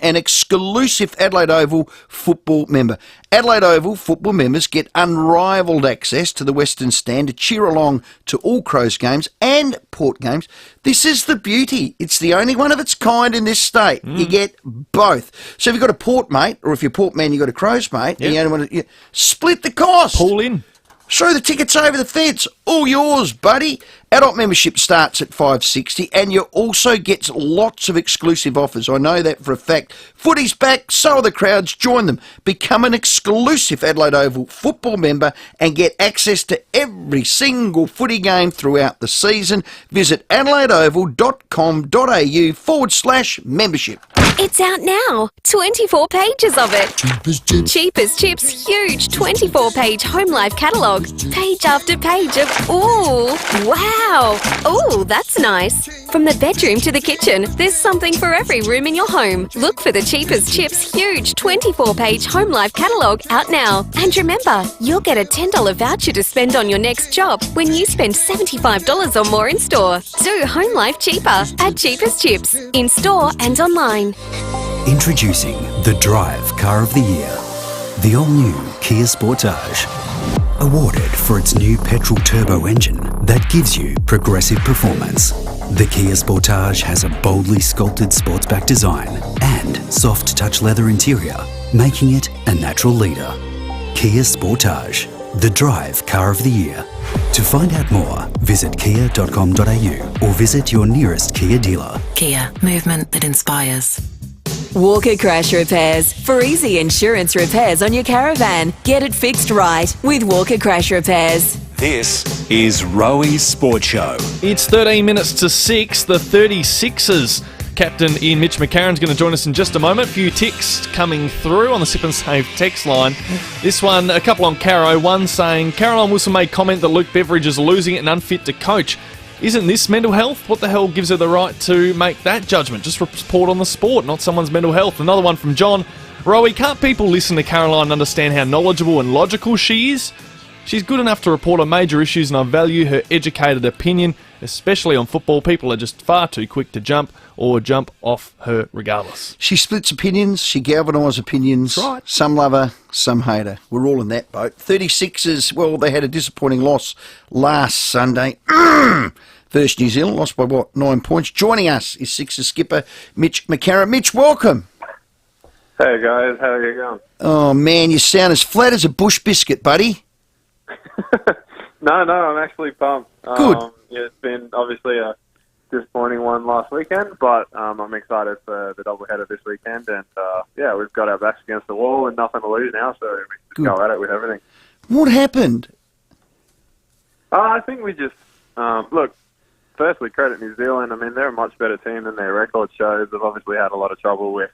an exclusive Adelaide Oval football member. Adelaide Oval football members get unrivalled access to the Western Stand to cheer along to all Crows games and Port games. This is the beauty. It's the only one of its kind in this state. You get both. So if you've got a Port mate, or if you're a Port man, you've got a Crows mate, and you only want to, split the cost. Pull in. Throw the tickets over the fence. All yours, buddy. Adult membership starts at $5.60, and you also get lots of exclusive offers. I know that for a fact. Footy's back, so are the crowds. Join them. Become an exclusive Adelaide Oval football member and get access to every single footy game throughout the season. Visit adelaideoval.com.au/membership. It's out now. 24 pages of it. Cheap as chips, huge 24-page home life catalogue. Page after page of ooh, wow, ooh, that's nice. From the bedroom to the kitchen, there's something for every room in your home. Look for the Cheap as Chips huge 24-page home life catalogue out now. And remember, you'll get a $10 voucher to spend on your next job when you spend $75 or more in store. Do home life cheaper at Cheap as Chips, in store and online. Introducing the Drive Car of the Year, the all-new Kia Sportage. Awarded for its new petrol turbo engine that gives you progressive performance. The Kia Sportage has a boldly sculpted sportsback design and soft touch leather interior, making it a natural leader. Kia Sportage, the Drive Car of the Year. To find out more, visit kia.com.au or visit your nearest Kia dealer. Kia, movement that inspires. Walker Crash Repairs. For easy insurance repairs on your caravan. Get it fixed right with Walker Crash Repairs. This is Rowey's Sports Show. It's 13 minutes to 6. The 36ers captain Ian Mitch McCarron's going to join us in just a moment. A few ticks coming through on the Sip and Save text line. This one, a couple on Caro. One saying, Caroline Wilson made comment that Luke Beveridge is losing it and unfit to coach. Isn't this mental health? What the hell gives her the right to make that judgment? Just report on the sport, not someone's mental health. Another one from John. Rowey, can't people listen to Caroline and understand how knowledgeable and logical she is? She's good enough to report on major issues and I value her educated opinion, especially on football. People are just far too quick to jump off her regardless. She splits opinions, she galvanises opinions. That's right. Some love her, some hate her. We're all in that boat. 36ers, well, they had a disappointing loss last Sunday. Versus New Zealand, lost by 9 points. Joining us is Sixers skipper Mitch McCarron. Mitch, welcome. Hey guys, how are you going? Oh man, you sound as flat as a bush biscuit, buddy. No, I'm actually pumped. Good. Yeah, it's been obviously a disappointing one last weekend, but I'm excited for the doubleheader this weekend. And yeah, we've got our backs against the wall and nothing to lose now, so we just go at it with everything. What happened? I think we just look. Firstly, credit New Zealand. I mean, they're a much better team than their record shows. They've obviously had a lot of trouble with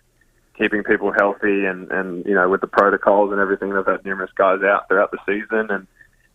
keeping people healthy and you know, with the protocols and everything. They've had numerous guys out throughout the season, and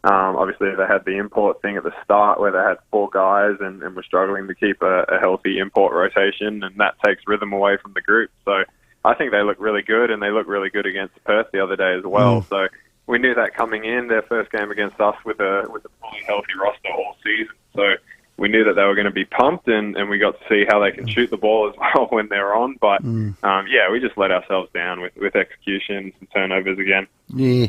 obviously they had the import thing at the start where they had 4 guys and were struggling to keep a healthy import rotation, and that takes rhythm away from the group. So I think they look really good, and they look really good against Perth the other day as well. So we knew that coming in, their first game against us with a fully healthy roster all season. So we knew that they were going to be pumped, and we got to see how they can shoot the ball as well when they're on. But, we just let ourselves down with execution and turnovers again. Yeah.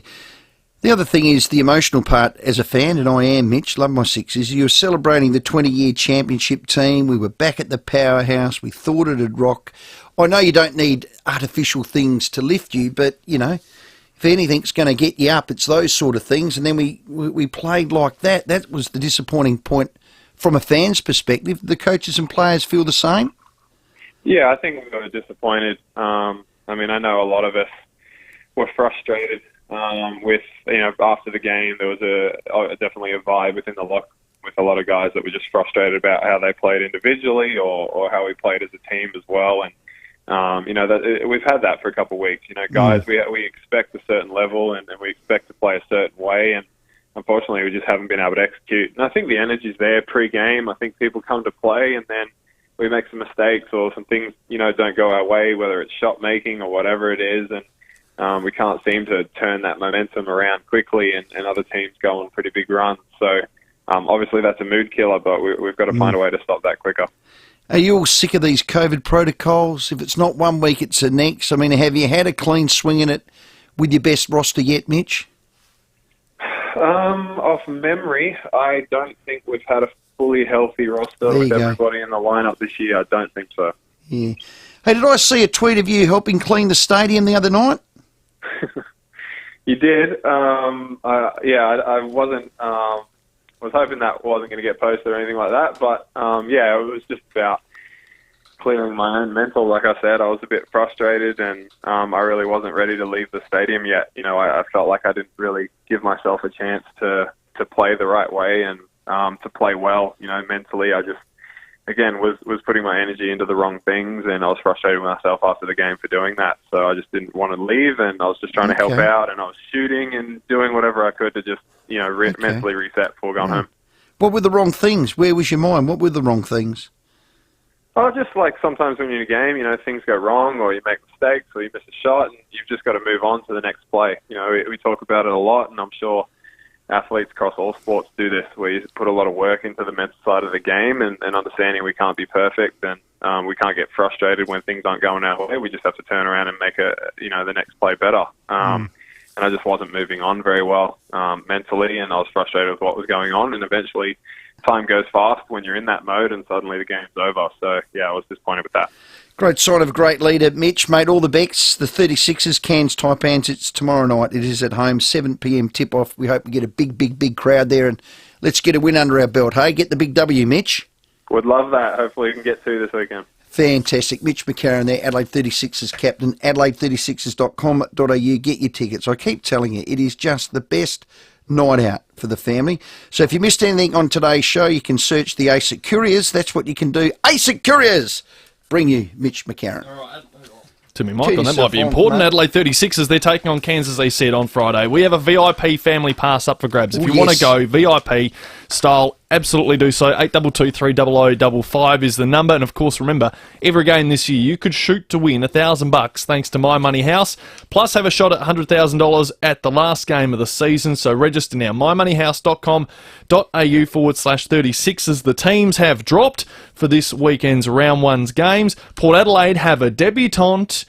The other thing is the emotional part as a fan, and I am, Mitch, love my Sixers. You were celebrating the 20-year championship team. We were back at the powerhouse. We thought it'd rock. I know you don't need artificial things to lift you, but, if anything's going to get you up, it's those sort of things. And then we played like that. That was the disappointing point from a fan's perspective. The coaches and players feel the same? Yeah, I think we were disappointed. I know a lot of us were frustrated with, after the game. There was definitely a vibe within the locker with a lot of guys that were just frustrated about how they played individually or how we played as a team as well. And we've had that for a couple of weeks. Guys, we expect a certain level and we expect to play a certain way, and unfortunately we just haven't been able to execute. And I think the energy's there pre-game. I think people come to play and then we make some mistakes or some things, don't go our way, whether it's shot making or whatever it is, and we can't seem to turn that momentum around quickly, and other teams go on pretty big runs. So obviously that's a mood killer, but we've got to find a way to stop that quicker. Are you all sick of these COVID protocols? If it's not 1 week, it's the next. Have you had a clean swing in it with your best roster yet, Mitch? Off memory, I don't think we've had a fully healthy roster with everybody in the lineup this year. I don't think so. Yeah. Hey, did I see a tweet of you helping clean the stadium the other night? You did. I wasn't... I was hoping that wasn't going to get posted or anything like that, but it was just about clearing my own mental. Like I said, I was a bit frustrated, and I really wasn't ready to leave the stadium yet. I felt like I didn't really give myself a chance to play the right way and to play well. Mentally, I just again was putting my energy into the wrong things, and I was frustrated with myself after the game for doing that. So I just didn't want to leave, and I was just trying to help out, and I was shooting and doing whatever I could to just mentally reset before going home. What were the wrong things? Where was your mind? What were the wrong things? Oh, just like sometimes when you're in a game, things go wrong, or you make mistakes, or you miss a shot, and you've just got to move on to the next play. We talk about it a lot, and I'm sure athletes across all sports do this, where you put a lot of work into the mental side of the game and understanding we can't be perfect, and we can't get frustrated when things aren't going our way. We just have to turn around and make the next play better. And I just wasn't moving on very well mentally, and I was frustrated with what was going on. And eventually, time goes fast when you're in that mode, and suddenly the game's over. So, I was disappointed with that. Great sign of a great leader, Mitch. Mate, all the best. The 36ers, Cairns Taipans, it's tomorrow night. It is at home, 7 p.m tip-off. We hope we get a big crowd there, and let's get a win under our belt. Hey, get the big W, Mitch. Would love that. Hopefully we can get 2 this weekend. Fantastic. Mitch McCarron there, Adelaide 36ers captain, adelaide36ers.com.au. Get your tickets. I keep telling you, it is just the best night out for the family. So if you missed anything on today's show, you can search the ASIC Couriers. That's what you can do. ASIC Couriers! Bring you Mitch McCarron. All right. To me, Michael, that might be important. Adelaide 36ers, they're taking on Kansas, they said, on Friday. We have a VIP family pass up for grabs. If you want to go VIP style, absolutely do so. 822-300-55 is the number. And, of course, remember, every game this year, you could shoot to win $1,000 thanks to My Money House. Plus, have a shot at $100,000 at the last game of the season. So register now, mymoneyhouse.com.au/36ers. The teams have dropped for this weekend's round one's games. Port Adelaide have a debutante.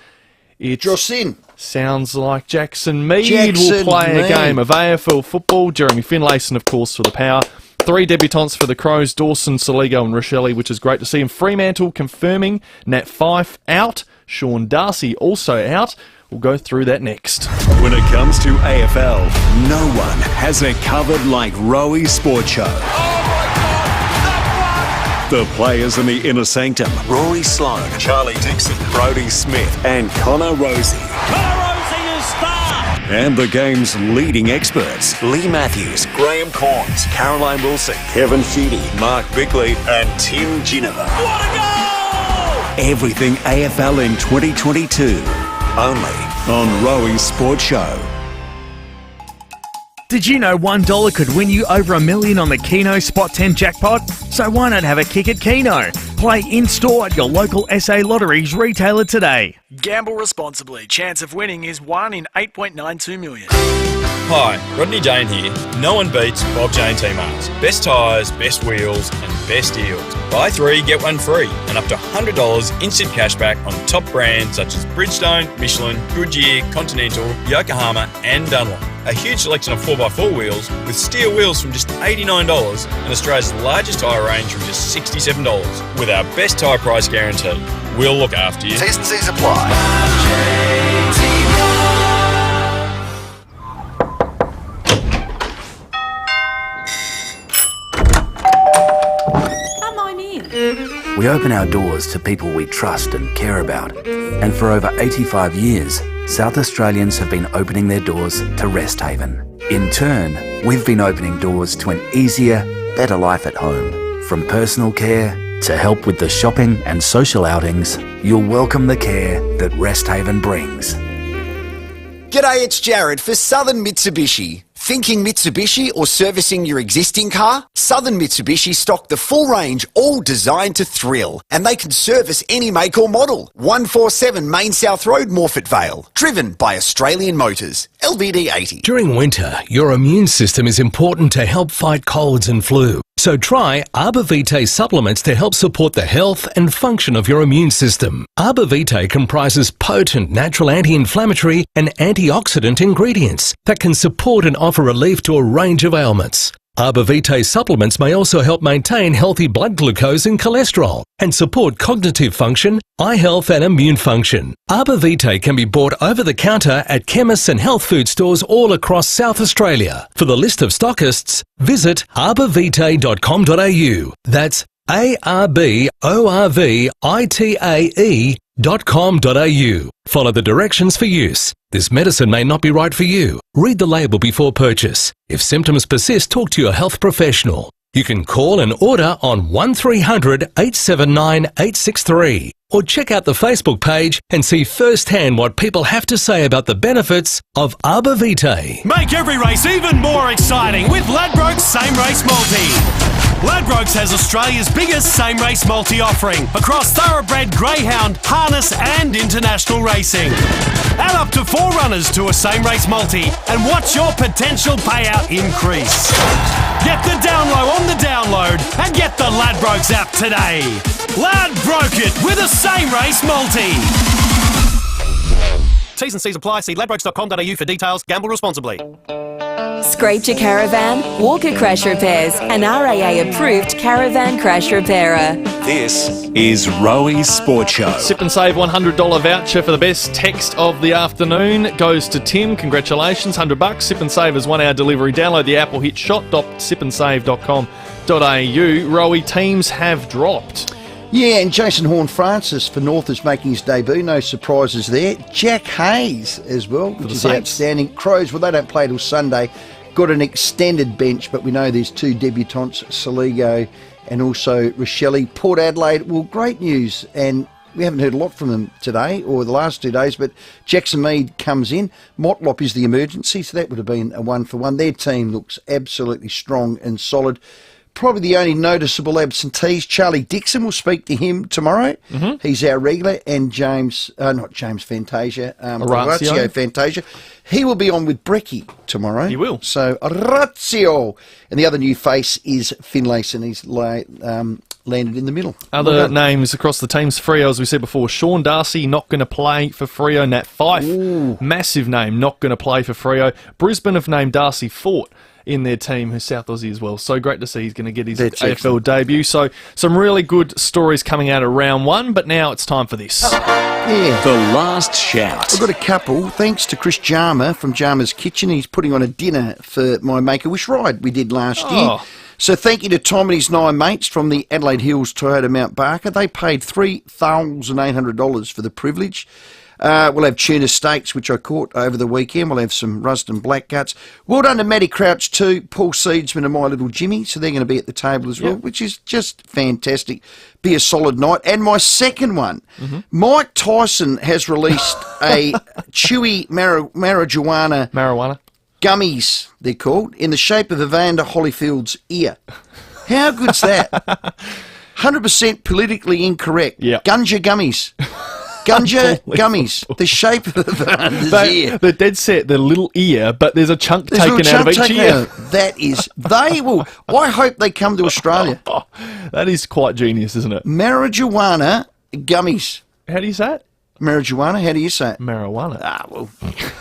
Jocelyn. Sounds like Jackson Mead will play a game of AFL football. Jeremy Finlayson, of course, for the Power. 3 debutantes for the Crows, Dawson, Saligo and Rochelle, which is great to see. And Fremantle confirming Nat Fyfe out. Sean Darcy also out. We'll go through that next. When it comes to AFL, no one has it covered like Rowey Sport Show. The players in the inner sanctum, Rory Sloane, Charlie Dixon, Brodie Smith and Connor Rosie. And the game's leading experts, Lee Matthews, Graham Corns, Caroline Wilson, Kevin Sheedy, Mark Bickley and Tim Ginniver. What a goal! Everything AFL in 2022, only on Rowey Sport Show. Did you know $1 could win you over $1 million on the Keno Spot 10 jackpot? So why not have a kick at Keno? Play in-store at your local SA Lotteries retailer today. Gamble responsibly. Chance of winning is 1 in 8.92 million. Hi, Rodney Jane here. No one beats Bob Jane T-Marts. Best tyres, best wheels and best deals. Buy 3, get 1 free and up to $100 instant cashback on top brands such as Bridgestone, Michelin, Goodyear, Continental, Yokohama and Dunlop. A huge selection of 4x4 wheels with steel wheels from just $89 and Australia's largest tyre range from just $67 with our best tyre price guarantee. We'll look after you. T's and C's apply. Come on in. We open our doors to people we trust and care about. And for over 85 years, South Australians have been opening their doors to Rest Haven. In turn, we've been opening doors to an easier, better life at home. From personal care to help with the shopping and social outings, you'll welcome the care that Rest Haven brings. G'day, it's Jared for Southern Mitsubishi. Thinking Mitsubishi or servicing your existing car? Southern Mitsubishi stock the full range, all designed to thrill. And they can service any make or model. 147 Main South Road, Morphett Vale. Driven by Australian Motors. LVD 80. During winter, your immune system is important to help fight colds and flu. So try Arbor Vitae supplements to help support the health and function of your immune system. Arbor Vitae comprises potent natural anti-inflammatory and antioxidant ingredients that can support and offer relief to a range of ailments. Arbor Vitae supplements may also help maintain healthy blood glucose and cholesterol and support cognitive function, eye health and immune function. Arbor Vitae can be bought over the counter at chemists and health food stores all across South Australia. For the list of stockists, visit arborvitae.com.au. That's ARBORVITAE.com.au. Follow the directions for use. This medicine may not be right for you. Read the label before purchase. If symptoms persist, talk to your health professional. You can call and order on 1300 879 863 or check out the Facebook page and see firsthand what people have to say about the benefits of Arbor Vitae. Make every race even more exciting with Ladbrokes Same Race Multi. Ladbrokes has Australia's biggest same race multi offering across thoroughbred, greyhound, harness and international racing. Add up to 4 runners to a same race multi and watch your potential payout increase. Get the down low on the download and get the Ladbrokes app today. Ladbroke it with a same race multi. T's and C's apply. See ladbrokes.com.au for details. Gamble responsibly. Scraped your caravan? Walker Crash Repairs, an RAA-approved caravan crash repairer. This is Rowey's Sports Show. Sip and Save $100 voucher for the best text of the afternoon goes to Tim. Congratulations, $100. Sip and Save has 1 hour delivery. Download the app or hit shop.sipandsave.com.au. Rowey, teams have dropped. Yeah, and Jason Horne-Francis for North is making his debut. No surprises there. Jack Hayes as well, which is outstanding. Crows, well, they don't play till Sunday. Got an extended bench, but we know there's 2 debutants, Saligo and also Rochelle. Port Adelaide, well, great news. And we haven't heard a lot from them today or the last 2 days, but Jackson Mead comes in. Motlop is the emergency, so that would have been a 1-for-1. Their team looks absolutely strong and solid. Probably the only noticeable absentees, Charlie Dixon, we'll speak to him tomorrow. Mm-hmm. He's our regular, and Orazio Fantasia. He will be on with Brecky tomorrow. He will. So, Orazio. And the other new face is Finlayson. He's landed in the middle. Other names across the teams, Freo, as we said before, Sean Darcy not going to play for Freo. Nat Fyfe, massive name, not going to play for Freo. Brisbane have named Darcy Fort in their team, who's South Aussie as well. So great to see he's going to get his AFL debut. So some really good stories coming out of round 1, but now it's time for this. Yeah. The last shout. I've got a couple. Thanks to Chris Jarmer from Jarmer's Kitchen. He's putting on a dinner for my Make-A-Wish ride we did last year. So thank you to Tom and his 9 mates from the Adelaide Hills Toyota Mount Barker. They paid $3,800 for the privilege. We'll have tuna steaks, which I caught over the weekend. We'll have some Rusden black guts. Well done to Matty Crouch too, Paul Seedsman and my little Jimmy. So they're going to be at the table as well, which is just fantastic. Be a solid night. And my second one, Mike Tyson has released a chewy marijuana gummies, they're called, in the shape of Evander Holyfield's ear. How good's that? 100% politically incorrect. Yeah. Gunja gummies. Gunja gummies. The shape of the ear. They're dead set. They're a little ear, but there's a chunk taken out of each ear. That is... They will... I hope they come to Australia. That is quite genius, isn't it? Marijuana gummies. How do you say it? Marijuana? How do you say it? Marijuana. Well,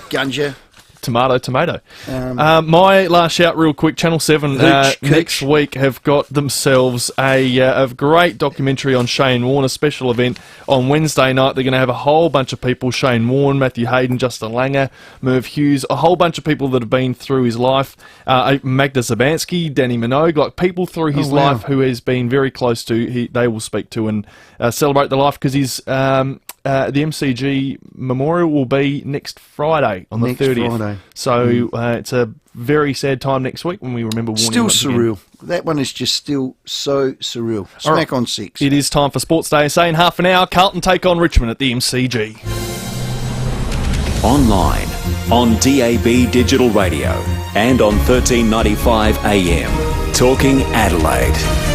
gunja. Tomato. My last shout real quick, Channel 7 next week have got themselves a great documentary on Shane Warne, a special event on Wednesday night. They're going to have a whole bunch of people, Shane Warne, Matthew Hayden, Justin Langer, Merv Hughes, a whole bunch of people that have been through his life, Magda Zabansky, Danny Minogue, like people through his life who has been very close to, they will speak to and celebrate the life, because he's... the MCG memorial will be next Friday on the 30th. Friday. So it's a very sad time next week when we remember Warne. Still surreal. That one is just still so surreal. Smack on 6. It is time for Sports Day. Say in half an hour, Carlton take on Richmond at the MCG. Online, on DAB Digital Radio, and on 1395 AM. Talking Adelaide.